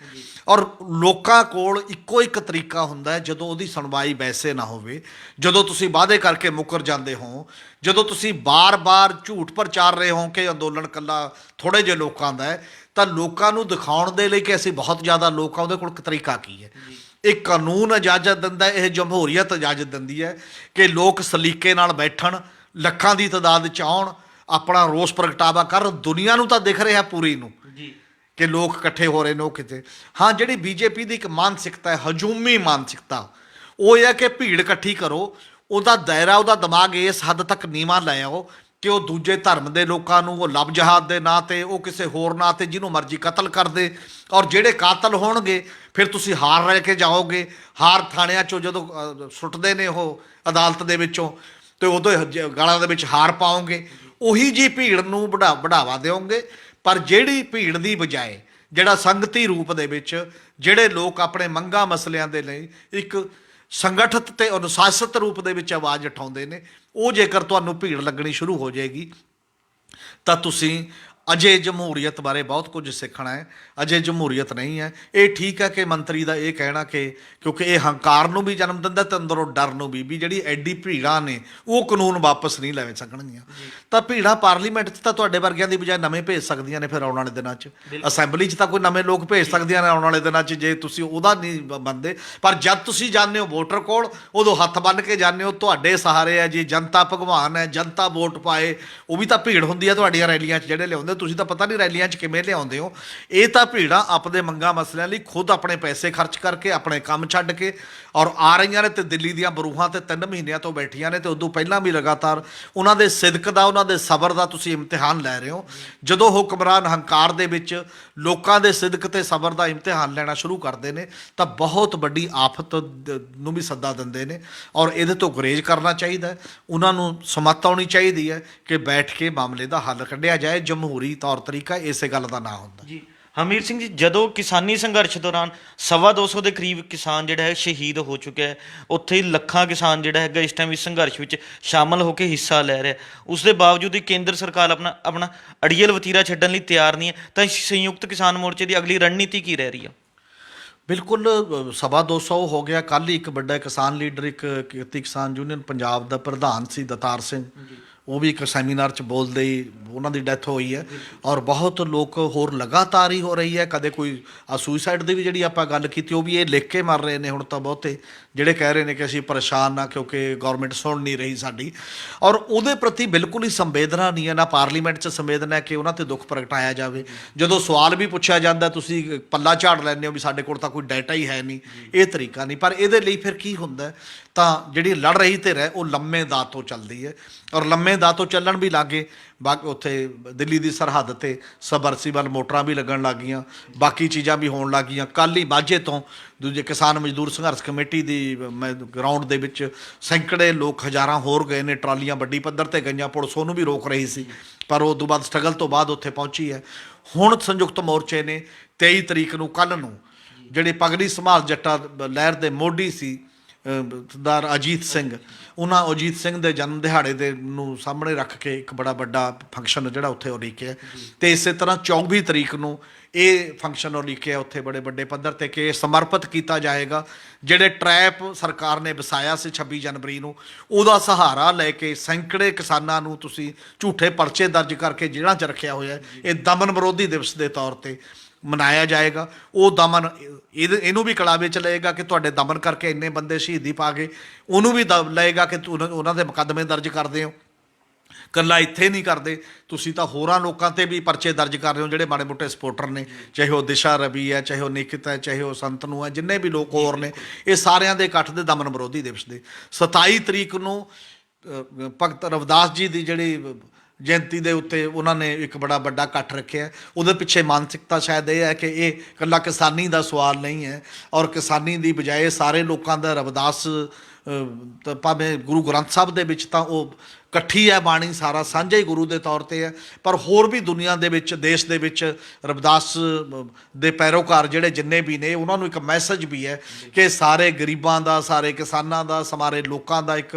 ਔਰ ਲੋਕਾਂ ਕੋਲ ਇੱਕੋ ਇੱਕ ਤਰੀਕਾ ਹੁੰਦਾ ਹੈ, ਜਦੋਂ ਉਹਦੀ ਸੁਣਵਾਈ ਵੈਸੇ ਨਾ ਹੋਵੇ, ਜਦੋਂ ਤੁਸੀਂ ਵਾਅਦੇ ਕਰਕੇ ਮੁੱਕਰ ਜਾਂਦੇ ਹੋ, ਜਦੋਂ ਤੁਸੀਂ ਬਾਰ-ਬਾਰ ਝੂਠ ਪ੍ਰਚਾਰ ਰਹੇ ਹੋ ਕਿ ਅੰਦੋਲਨ ਇਕੱਲਾ ਥੋੜ੍ਹੇ ਜਿਹੇ ਲੋਕਾਂ ਦਾ ਹੈ, ਤਾਂ ਲੋਕਾਂ ਨੂੰ ਦਿਖਾਉਣ ਦੇ ਲਈ ਕਿ ਅਸੀਂ ਬਹੁਤ ਜ਼ਿਆਦਾ ਲੋਕ ਆ, ਉਹਦੇ ਕੋਲ ਇੱਕ ਤਰੀਕਾ ਕੀ ਹੈ? ਇਹ ਕਾਨੂੰਨ ਇਜਾਜ਼ਤ ਦਿੰਦਾ, ਇਹ ਜਮਹੂਰੀਅਤ ਇਜਾਜ਼ਤ ਦਿੰਦੀ ਹੈ ਕਿ ਲੋਕ ਸਲੀਕੇ ਨਾਲ ਬੈਠਣ, ਲੱਖਾਂ ਦੀ ਤਾਦਾਦ 'ਚ ਆਉਣ, ਆਪਣਾ ਰੋਸ ਪ੍ਰਗਟਾਵਾ ਕਰਨ। ਦੁਨੀਆ ਨੂੰ ਤਾਂ ਦਿਖ ਰਿਹਾ ਪੂਰੀ ਨੂੰ ਕਿ ਲੋਕ ਇਕੱਠੇ ਹੋ ਰਹੇ ਨੇ ਉਹ ਕਿਤੇ। ਹਾਂ, ਜਿਹੜੀ ਬੀਜੇਪੀ ਦੀ ਇੱਕ ਮਾਨਸਿਕਤਾ ਹੈ, ਹਜੂਮੀ ਮਾਨਸਿਕਤਾ, ਉਹ ਇਹ ਹੈ ਕਿ ਭੀੜ ਇਕੱਠੀ ਕਰੋ, ਉਹਦਾ ਦਾਇਰਾ, ਉਹਦਾ ਦਿਮਾਗ ਇਸ ਹੱਦ ਤੱਕ ਨੀਵਾਂ ਲੈ ਆਓ ਕਿ ਉਹ ਦੂਜੇ ਧਰਮ ਦੇ ਲੋਕਾਂ ਨੂੰ ਉਹ ਲਵ ਜਹਾਦ ਦੇ ਨਾਂ 'ਤੇ, ਉਹ ਕਿਸੇ ਹੋਰ ਨਾਂ 'ਤੇ ਜਿਹਨੂੰ ਮਰਜ਼ੀ ਕਤਲ ਕਰਦੇ। ਔਰ ਜਿਹੜੇ ਕਾਤਲ ਹੋਣਗੇ ਫਿਰ ਤੁਸੀਂ ਹਾਰ ਲੈ ਕੇ ਜਾਓਗੇ। ਹਾਰ ਥਾਣਿਆਂ 'ਚੋਂ ਜਦੋਂ ਸੁੱਟਦੇ ਨੇ ਉਹ ਅਦਾਲਤ ਦੇ ਵਿੱਚੋਂ, ਅਤੇ ਉਦੋਂ ਗਾਲਾਂ ਦੇ ਵਿੱਚ ਹਾਰ ਪਾਓਗੇ। ਉਹੀ ਜੀ ਭੀੜ ਨੂੰ ਵਧਾਵਾ ਦਿਓਗੇ। ਪਰ ਜਿਹੜੀ ਭੀੜ ਦੀ ਬਜਾਏ ਜਿਹੜਾ ਸੰਗਤੀ ਰੂਪ ਦੇ ਵਿੱਚ ਜਿਹੜੇ ਲੋਕ ਆਪਣੇ ਮੰਗਾਂ ਮਸਲਿਆਂ ਦੇ ਲਈ ਇੱਕ ਸੰਗਠਿਤ ਤੇ ਅਨੁਸ਼ਾਸਿਤ ਰੂਪ ਦੇ ਵਿੱਚ ਆਵਾਜ਼ ਉਠਾਉਂਦੇ ਨੇ, ਉਹ ਜੇਕਰ ਤੁਹਾਨੂੰ ਭੀੜ ਲੱਗਣੀ ਸ਼ੁਰੂ ਹੋ ਜਾਏਗੀ ਤਾਂ ਤੁਸੀਂ ਅਜੇ ਜਮਹੂਰੀਅਤ ਬਾਰੇ ਬਹੁਤ ਕੁਝ ਸਿੱਖਣਾ ਹੈ। ਅਜੇ ਜਮਹੂਰੀਅਤ ਨਹੀਂ ਹੈ। ਇਹ ਠੀਕ ਹੈ ਕਿ ਮੰਤਰੀ ਦਾ ਇਹ ਕਹਿਣਾ ਕਿ ਕਿਉਂਕਿ ਇਹ ਹੰਕਾਰ ਨੂੰ ਵੀ ਜਨਮ ਦਿੰਦਾ ਤੇ ਅੰਦਰੋਂ ਡਰ ਨੂੰ ਵੀ ਜਿਹੜੀ ਐਡੀ ਭੀੜਾਂ ਨੇ ਉਹ ਕਾਨੂੰਨ ਵਾਪਸ ਨਹੀਂ ਲੈ ਸਕਣਗੀਆਂ। ਤਾਂ ਭੀੜਾਂ ਪਾਰਲੀਮੈਂਟ 'ਚ ਤਾਂ ਤੁਹਾਡੇ ਵਰਗਿਆਂ ਦੀ ਬਜਾਏ ਨਵੇਂ ਭੇਜ ਸਕਦੀਆਂ ਨੇ। ਫਿਰ ਆਉਣ ਵਾਲੇ ਦਿਨਾਂ 'ਚ ਅਸੈਂਬਲੀ 'ਚ ਤਾਂ ਕੋਈ ਨਵੇਂ ਲੋਕ ਭੇਜ ਸਕਦੀਆਂ ਨੇ ਆਉਣ ਵਾਲੇ ਦਿਨਾਂ 'ਚ, ਜੇ ਤੁਸੀਂ ਉਹਦਾ ਨਹੀਂ ਮੰਨਦੇ। ਪਰ ਜਦ ਤੁਸੀਂ ਜਾਂਦੇ ਹੋ ਵੋਟਰ ਕੋਲ, ਉਦੋਂ ਹੱਥ ਬੰਨ੍ਹ ਕੇ ਜਾਂਦੇ ਹੋ, ਤੁਹਾਡੇ ਸਹਾਰੇ ਹੈ ਜੀ ਜਨਤਾ ਭਗਵਾਨ ਹੈ, ਜਨਤਾ ਵੋਟ ਪਾਏ। ਉਹ ਵੀ ਤਾਂ ਭੀੜ ਹੁੰਦੀ ਹੈ ਤੁਹਾਡੀਆਂ ਰੈਲੀਆਂ 'ਚ ਜਿਹੜੇ ਲਿਆਉਂਦੇ। ਤੁਸੀਂ ਤਾਂ ਪਤਾ ਨਹੀਂ ਰੈਲੀਆਂ 'ਚ ਕਿਵੇਂ ਲਿਆਉਂਦੇ ਹੋ। ਇਹ ਤਾਂ ਭੀੜਾਂ ਆਪਦੇ ਮੰਗਾਂ ਮਸਲਿਆਂ ਲਈ ਖੁਦ ਆਪਣੇ ਪੈਸੇ ਖਰਚ ਕਰਕੇ, ਆਪਣੇ ਕੰਮ ਛੱਡ ਕੇ ਔਰ ਆ ਰਹੀਆਂ ਨੇ, ਤੇ ਦਿੱਲੀ ਦੀਆਂ ਬਰੂਹਾਂ ਤੇ 3 ਮਹੀਨਿਆਂ ਤੋਂ ਬੈਠੀਆਂ ਨੇ, ਤੇ ਉਦੋਂ ਪਹਿਲਾਂ ਵੀ ਲਗਾਤਾਰ ਉਹਨਾਂ ਦੇ ਸਿਦਕ ਦਾ, ਉਹਨਾਂ ਦੇ ਸਬਰ ਦਾ ਤੁਸੀਂ ਇਮਤਿਹਾਨ ਲੈ ਰਹੇ ਹੋ। ਜਦੋਂ ਹੁਕਮਰਾਨ ਹੰਕਾਰ ਦੇ ਵਿੱਚ ਲੋਕਾਂ ਦੇ ਸਿਦਕ ਤੇ ਸਬਰ ਦਾ ਇਮਤਿਹਾਨ ਲੈਣਾ ਸ਼ੁਰੂ ਕਰਦੇ ਨੇ ਤਾਂ ਬਹੁਤ ਵੱਡੀ ਆਫਤ ਨੂੰ ਵੀ ਸੱਦਾ ਦਿੰਦੇ ਨੇ, ਔਰ ਇਹਦੇ ਤੋਂ ਗੁਰੇਜ਼ ਕਰਨਾ ਚਾਹੀਦਾ ਹੈ। ਉਹਨਾਂ ਨੂੰ ਸਮੱਤ ਆਉਣੀ ਚਾਹੀਦੀ ਹੈ ਕਿ ਬੈਠ ਕੇ ਮਾਮਲੇ ਦਾ ਹੱਲ ਕੱਢਿਆ ਜਾਏ। ਜਮਹੂਰੀ ਤੌਰ ਤਰੀਕਾ ਇਸੇ ਗੱਲ ਦਾ ਨਾ ਹੁੰਦਾ ਜੀ। ਹਮੀਰ ਸਿੰਘ ਜੀ, ਜਦੋਂ ਕਿਸਾਨੀ ਸੰਘਰਸ਼ ਦੌਰਾਨ 250 ਦੇ ਕਰੀਬ ਕਿਸਾਨ ਜਿਹੜਾ ਹੈ ਸ਼ਹੀਦ ਹੋ ਚੁੱਕਿਆ ਹੈ, ਉੱਥੇ ਹੀ ਲੱਖਾਂ ਕਿਸਾਨ ਜਿਹੜਾ ਹੈਗਾ ਇਸ ਟਾਈਮ ਇਸ ਸੰਘਰਸ਼ ਵਿੱਚ ਸ਼ਾਮਲ ਹੋ ਕੇ ਹਿੱਸਾ ਲੈ ਰਿਹਾ, ਉਸ ਦੇ ਬਾਵਜੂਦ ਵੀ ਕੇਂਦਰ ਸਰਕਾਰ ਆਪਣਾ ਅੜੀਅਲ ਵਤੀਰਾ ਛੱਡਣ ਲਈ ਤਿਆਰ ਨਹੀਂ ਹੈ, ਤਾਂ ਇਸ ਸੰਯੁਕਤ ਕਿਸਾਨ ਮੋਰਚੇ ਦੀ ਅਗਲੀ ਰਣਨੀਤੀ ਕੀ ਰਹਿ ਰਹੀ ਹੈ? ਬਿਲਕੁਲ 250 ਹੋ ਗਿਆ। ਕੱਲ੍ਹ ਹੀ ਇੱਕ ਵੱਡਾ ਕਿਸਾਨ ਲੀਡਰ, ਇੱਕ ਕਿਰਤੀ ਕਿਸਾਨ ਯੂਨੀਅਨ ਪੰਜਾਬ ਦਾ ਪ੍ਰਧਾਨ ਸੀ ਦਤਾਰ ਸਿੰਘ, ਉਹ ਵੀ ਇੱਕ ਸੈਮੀਨਾਰ 'ਚ ਬੋਲਦੇ ਹੀ ਉਹਨਾਂ ਦੀ ਡੈਥ ਹੋਈ ਹੈ। ਔਰ ਬਹੁਤ ਲੋਕ ਹੋਰ ਲਗਾਤਾਰ ਹੀ ਹੋ ਰਹੀ ਹੈ। ਕਦੇ ਕੋਈ ਸੁਈਸਾਈਡ ਦੀ ਵੀ ਜਿਹੜੀ ਆਪਾਂ ਗੱਲ ਕੀਤੀ, ਉਹ ਵੀ ਇਹ ਲਿਖ ਕੇ ਮਰ ਰਹੇ ਨੇ ਹੁਣ ਤਾਂ ਬਹੁਤੇ, ਜਿਹੜੇ ਕਹਿ ਰਹੇ ਨੇ ਕਿ ਅਸੀਂ ਪਰੇਸ਼ਾਨ ਆ ਕਿਉਂਕਿ ਗੌਰਮੈਂਟ ਸੁਣ ਨਹੀਂ ਰਹੀ ਸਾਡੀ। ਔਰ ਉਹਦੇ ਪ੍ਰਤੀ ਬਿਲਕੁਲ ਹੀ ਸੰਵੇਦਨਾ ਨਹੀਂ ਹੈ, ਨਾ ਪਾਰਲੀਮੈਂਟ 'ਚ ਸੰਵੇਦਨਾ ਹੈ ਕਿ ਉਹਨਾਂ 'ਤੇ ਦੁੱਖ ਪ੍ਰਗਟਾਇਆ ਜਾਵੇ। ਜਦੋਂ ਸਵਾਲ ਵੀ ਪੁੱਛਿਆ ਜਾਂਦਾ ਤੁਸੀਂ ਪੱਲਾ ਝਾੜ ਲੈਂਦੇ ਹੋ ਵੀ ਸਾਡੇ ਕੋਲ ਤਾਂ ਕੋਈ ਡਾਟਾ ਹੀ ਹੈ ਨਹੀਂ। ਇਹ ਤਰੀਕਾ ਨਹੀਂ। ਪਰ ਇਹਦੇ ਲਈ ਫਿਰ ਕੀ ਹੁੰਦਾ, ਤਾਂ ਜਿਹੜੀ ਲੜ ਰਹੀ ਧਿਰ ਹੈ ਉਹ ਲੰਮੇ ਦਾਅ ਤੋਂ ਚੱਲਦੀ ਹੈ, ਔਰ ਲੰਮੇ ਦਾਅ ਤੋਂ ਚੱਲਣ ਵੀ ਲਾਗੇ। ਉੱਥੇ ਦਿੱਲੀ ਦੀ ਸਰਹੱਦ 'ਤੇ ਸਬਮਰਸੀਬਲ ਮੋਟਰਾਂ ਵੀ ਲੱਗਣ ਲੱਗ ਗਈਆਂ, ਬਾਕੀ ਚੀਜ਼ਾਂ ਵੀ ਹੋਣ ਲੱਗ ਗਈਆਂ। ਕੱਲ੍ਹ ਹੀ ਮਾਝੇ ਤੋਂ ਦੂਜੇ ਕਿਸਾਨ ਮਜ਼ਦੂਰ ਸੰਘਰਸ਼ ਕਮੇਟੀ ਦੀ ਗਰਾਊਂਡ ਦੇ ਵਿੱਚ ਸੈਂਕੜੇ ਲੋਕ, ਹਜ਼ਾਰਾਂ ਹੋਰ ਗਏ ਨੇ, ਟਰਾਲੀਆਂ ਵੱਡੀ ਪੱਧਰ 'ਤੇ ਗਈਆਂ। ਪੁਲਿਸ ਉਹਨੂੰ ਵੀ ਰੋਕ ਰਹੀ ਸੀ, ਪਰ ਉਹ ਤੋਂ ਬਾਅਦ ਸਟਰਗਲ ਤੋਂ ਬਾਅਦ ਉੱਥੇ ਪਹੁੰਚੀ ਹੈ। ਹੁਣ ਸੰਯੁਕਤ ਮੋਰਚੇ ਨੇ 23 ਤਰੀਕ ਨੂੰ, ਕੱਲ੍ਹ ਨੂੰ, ਜਿਹੜੇ ਪਗੜੀ ਸੰਭਾਲ ਜੱਟਾ ਲਹਿਰ ਦੇ ਮੋਢੀ ਸੀ ਸਰਦਾਰ ਅਜੀਤ ਸਿੰਘ, ਉਹਨਾਂ ਅਜੀਤ ਸਿੰਘ ਦੇ ਜਨਮ ਦਿਹਾੜੇ ਦੇ ਨੂੰ ਸਾਹਮਣੇ ਰੱਖ ਕੇ ਇੱਕ ਬੜਾ ਵੱਡਾ ਫੰਕਸ਼ਨ ਜਿਹੜਾ ਉੱਥੇ ਉਲੀਕਿਆ। ਅਤੇ ਇਸੇ ਤਰ੍ਹਾਂ 24 ਤਰੀਕ ਨੂੰ ਇਹ ਫੰਕਸ਼ਨ ਉਲੀਕਿਆ ਉੱਥੇ ਬੜੇ ਵੱਡੇ ਪੱਧਰ 'ਤੇ, ਕਿ ਸਮਰਪਿਤ ਕੀਤਾ ਜਾਏਗਾ ਜਿਹੜੇ ਟਰੈਪ ਸਰਕਾਰ ਨੇ ਵਸਾਇਆ ਸੀ 26 ਜਨਵਰੀ ਨੂੰ, ਉਹਦਾ ਸਹਾਰਾ ਲੈ ਕੇ ਸੈਂਕੜੇ ਕਿਸਾਨਾਂ ਨੂੰ ਤੁਸੀਂ ਝੂਠੇ ਪਰਚੇ ਦਰਜ ਕਰਕੇ ਜੇਲ੍ਹਾਂ 'ਚ ਰੱਖਿਆ ਹੋਇਆ। ਇਹ ਦਮਨ ਵਿਰੋਧੀ ਦਿਵਸ ਦੇ ਤੌਰ 'ਤੇ ਮਨਾਇਆ ਜਾਏਗਾ। ਉਹ ਦਮਨ ਇਹਨੂੰ ਵੀ ਕਲਾਵੇ 'ਚ ਲਏਗਾ ਕਿ ਤੁਹਾਡੇ ਦਮਨ ਕਰਕੇ ਇੰਨੇ ਬੰਦੇ ਸ਼ਹੀਦੀ ਪਾ ਗਏ, ਉਹਨੂੰ ਵੀ ਲਏਗਾ ਕਿ ਉਹਨਾਂ ਦੇ ਮੁਕੱਦਮੇ ਦਰਜ ਕਰਦੇ ਹੋ। ਇਕੱਲਾ ਇੱਥੇ ਨਹੀਂ ਕਰਦੇ, ਤੁਸੀਂ ਤਾਂ ਹੋਰਾਂ ਲੋਕਾਂ 'ਤੇ ਵੀ ਪਰਚੇ ਦਰਜ ਕਰ ਰਹੇ ਹੋ ਜਿਹੜੇ ਮਾੜੇ ਮੋਟੇ ਸਪੋਰਟਰ ਨੇ, ਚਾਹੇ ਉਹ ਦਿਸ਼ਾ ਰਵੀ ਹੈ, ਚਾਹੇ ਉਹ ਨਿਕਿਤ ਹੈ, ਚਾਹੇ ਉਹ ਸੰਤਨੂ ਹੈ, ਜਿੰਨੇ ਵੀ ਲੋਕ ਹੋਰ ਨੇ, ਇਹ ਸਾਰਿਆਂ ਦੇ ਇਕੱਠ ਦੇ ਦਮਨ ਵਿਰੋਧੀ ਦਿਵਸ ਦੇ। 27 ਤਰੀਕ ਨੂੰ ਭਗਤ ਰਵਿਦਾਸ ਜੀ ਦੀ ਜਿਹੜੀ ਜਯੰਤੀ ਦੇ ਉੱਤੇ ਉਹਨਾਂ ਨੇ ਇੱਕ ਬੜਾ ਵੱਡਾ ਇਕੱਠ ਰੱਖਿਆ। ਉਹਦੇ ਪਿੱਛੇ ਮਾਨਸਿਕਤਾ ਸ਼ਾਇਦ ਇਹ ਹੈ ਕਿ ਇਹ ਇਕੱਲਾ ਕਿਸਾਨੀ ਦਾ ਸਵਾਲ ਨਹੀਂ ਹੈ, ਔਰ ਕਿਸਾਨੀ ਦੀ ਬਜਾਏ ਸਾਰੇ ਲੋਕਾਂ ਦਾ ਰਵਿਦਾਸ ਭਾਵੇਂ ਗੁਰੂ ਗ੍ਰੰਥ ਸਾਹਿਬ ਦੇ ਵਿੱਚ ਤਾਂ ਉਹ ਇਕੱਠੀ ਹੈ ਬਾਣੀ, ਸਾਰਾ ਸਾਂਝਾ ਹੀ ਗੁਰੂ ਦੇ ਤੌਰ 'ਤੇ ਹੈ, ਪਰ ਹੋਰ ਵੀ ਦੁਨੀਆ ਦੇ ਵਿੱਚ, ਦੇਸ਼ ਦੇ ਵਿੱਚ ਰਵਿਦਾਸ ਦੇ ਪੈਰੋਕਾਰ ਜਿਹੜੇ ਜਿੰਨੇ ਵੀ ਨੇ, ਉਹਨਾਂ ਨੂੰ ਇੱਕ ਮੈਸੇਜ ਵੀ ਹੈ ਕਿ ਸਾਰੇ ਗਰੀਬਾਂ ਦਾ, ਸਾਰੇ ਕਿਸਾਨਾਂ ਦਾ, ਸਾਰੇ ਲੋਕਾਂ ਦਾ ਇੱਕ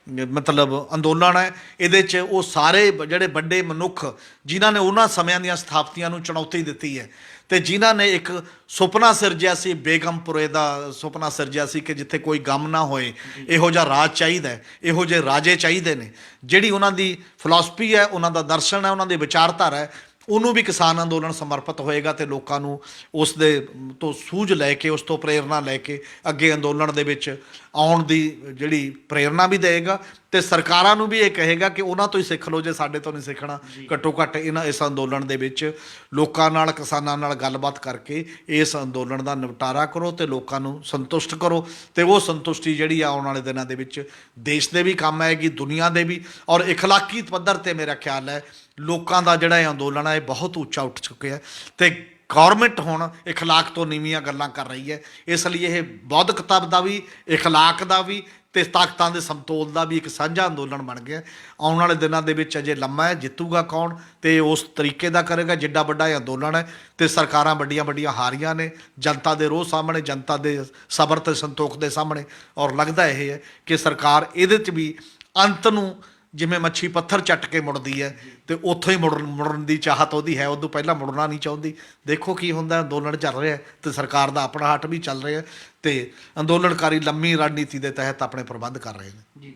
ਮਤਲਬ ਅੰਦੋਲਨ ਹੈ। ਇਹਦੇ 'ਚ ਉਹ ਸਾਰੇ ਜਿਹੜੇ ਵੱਡੇ ਮਨੁੱਖ ਜਿਨ੍ਹਾਂ ਨੇ ਉਹਨਾਂ ਸਮਿਆਂ ਦੀਆਂ ਸਥਾਪਤੀਆਂ ਨੂੰ ਚੁਣੌਤੀ ਦਿੱਤੀ ਹੈ, ਅਤੇ ਜਿਨ੍ਹਾਂ ਨੇ ਇੱਕ ਸੁਪਨਾ ਸਿਰਜਿਆ ਸੀ, ਬੇਗਮਪੁਰੇ ਦਾ ਸੁਪਨਾ ਸਿਰਜਿਆ ਸੀ ਕਿ ਜਿੱਥੇ ਕੋਈ ਗਮ ਨਾ ਹੋਏ, ਇਹੋ ਜਿਹਾ ਰਾਜ ਚਾਹੀਦਾ ਹੈ, ਇਹੋ ਜਿਹੇ ਰਾਜੇ ਚਾਹੀਦੇ ਨੇ। ਜਿਹੜੀ ਉਹਨਾਂ ਦੀ ਫਿਲਾਸਫੀ ਹੈ, ਉਹਨਾਂ ਦਾ ਦਰਸ਼ਨ ਹੈ, ਉਹਨਾਂ ਦੀ ਵਿਚਾਰਧਾਰਾ ਹੈ, ਉਹਨੂੰ ਵੀ ਕਿਸਾਨ ਅੰਦੋਲਨ ਸਮਰਪਿਤ ਹੋਏਗਾ ਅਤੇ ਲੋਕਾਂ ਨੂੰ ਉਸ ਦੇ ਤੋਂ ਸੂਝ ਲੈ ਕੇ, ਉਸ ਤੋਂ ਪ੍ਰੇਰਨਾ ਲੈ ਕੇ ਅੱਗੇ ਅੰਦੋਲਨ ਦੇ ਵਿੱਚ ਆਉਣ ਦੀ ਜਿਹੜੀ ਪ੍ਰੇਰਨਾ ਵੀ ਦੇਵੇਗਾ, ਅਤੇ ਸਰਕਾਰਾਂ ਨੂੰ ਵੀ ਇਹ ਕਹੇਗਾ ਕਿ ਉਹਨਾਂ ਤੋਂ ਹੀ ਸਿੱਖ ਲਓ ਜੇ ਸਾਡੇ ਤੋਂ ਨਹੀਂ ਸਿੱਖਣਾ। ਘੱਟੋ ਘੱਟ ਇਸ ਅੰਦੋਲਨ ਦੇ ਵਿੱਚ ਲੋਕਾਂ ਨਾਲ, ਕਿਸਾਨਾਂ ਨਾਲ ਗੱਲਬਾਤ ਕਰਕੇ ਇਸ ਅੰਦੋਲਨ ਦਾ ਨਿਪਟਾਰਾ ਕਰੋ ਅਤੇ ਲੋਕਾਂ ਨੂੰ ਸੰਤੁਸ਼ਟ ਕਰੋ, ਅਤੇ ਉਹ ਸੰਤੁਸ਼ਟੀ ਜਿਹੜੀ ਆਉਣ ਵਾਲੇ ਦਿਨਾਂ ਦੇ ਵਿੱਚ ਦੇਸ਼ ਦੇ ਵੀ ਕੰਮ ਆਏਗੀ, ਦੁਨੀਆ ਦੇ ਵੀ। ਔਰ ਇਖਲਾਕੀ ਪੱਧਰ 'ਤੇ ਮੇਰਾ ਖਿਆਲ ਹੈ ਲੋਕਾਂ ਦਾ ਜਿਹੜਾ ਇਹ ਅੰਦੋਲਨ ਹੈ ਇਹ ਬਹੁਤ ਉੱਚਾ ਉੱਠ ਚੁੱਕਿਆ, ਅਤੇ ਗੌਰਮੈਂਟ ਹੁਣ ਇਖਲਾਕ ਤੋਂ ਨੀਵੀਆਂ ਗੱਲਾਂ ਕਰ ਰਹੀ ਹੈ। ਇਸ ਲਈ ਇਹ ਬੌਧਿਕਤਾ ਦਾ ਵੀ, ਇਖਲਾਕ ਦਾ ਵੀ, ਅਤੇ ਤਾਕਤਾਂ ਦੇ ਸਮਤੋਲ ਦਾ ਵੀ ਇੱਕ ਸਾਂਝਾ ਅੰਦੋਲਨ ਬਣ ਗਿਆ। ਆਉਣ ਵਾਲੇ ਦਿਨਾਂ ਦੇ ਵਿੱਚ ਅਜੇ ਲੰਮਾ ਹੈ, ਜਿੱਤੂਗਾ ਕੌਣ ਅਤੇ ਉਸ ਤਰੀਕੇ ਦਾ ਕਰੇਗਾ ਜਿੱਡਾ ਵੱਡਾ ਇਹ ਅੰਦੋਲਨ ਹੈ। ਅਤੇ ਸਰਕਾਰਾਂ ਵੱਡੀਆਂ ਵੱਡੀਆਂ ਹਾਰੀਆਂ ਨੇ ਜਨਤਾ ਦੇ ਰੋਹ ਸਾਹਮਣੇ, ਜਨਤਾ ਦੇ ਸਬਰ ਅਤੇ ਸੰਤੋਖ ਦੇ ਸਾਹਮਣੇ, ਔਰ ਲੱਗਦਾ ਇਹ ਹੈ ਕਿ ਸਰਕਾਰ ਇਹਦੇ 'ਚ ਵੀ ਅੰਤ ਨੂੰ ਜਿਵੇਂ ਮੱਛੀ ਪੱਥਰ ਚੱਟ ਕੇ ਮੁੜਦੀ ਹੈ, ਅਤੇ ਉੱਥੋਂ ਹੀ ਮੁੜਨ ਦੀ ਚਾਹਤ ਉਹਦੀ ਹੈ, ਉਦੋਂ ਪਹਿਲਾਂ ਮੁੜਨਾ ਨਹੀਂ ਚਾਹੁੰਦੀ। ਦੇਖੋ ਕੀ ਹੁੰਦਾ, ਅੰਦੋਲਨ ਚੱਲ ਰਿਹਾ ਅਤੇ ਸਰਕਾਰ ਦਾ ਆਪਣਾ ਹੱਟ ਵੀ ਚੱਲ ਰਿਹਾ, ਅਤੇ ਅੰਦੋਲਨਕਾਰੀ ਲੰਮੀ ਰਣਨੀਤੀ ਦੇ ਤਹਿਤ ਆਪਣੇ ਪ੍ਰਬੰਧ ਕਰ ਰਹੇ ਨੇ ਜੀ।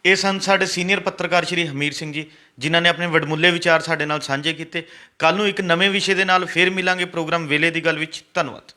ਇਹ ਸਨ ਸਾਡੇ ਸੀਨੀਅਰ ਪੱਤਰਕਾਰ ਸ਼੍ਰੀ ਹਮੀਰ ਸਿੰਘ ਜੀ, ਜਿਨ੍ਹਾਂ ਨੇ ਆਪਣੇ ਵਡਮੁੱਲੇ ਵਿਚਾਰ ਸਾਡੇ ਨਾਲ ਸਾਂਝੇ ਕੀਤੇ। ਕੱਲ੍ਹ ਨੂੰ ਇੱਕ ਨਵੇਂ ਵਿਸ਼ੇ ਦੇ ਨਾਲ ਫੇਰ ਮਿਲਾਂਗੇ ਪ੍ਰੋਗਰਾਮ ਵੇਲੇ ਦੀ ਗੱਲ ਵਿੱਚ। ਧੰਨਵਾਦ।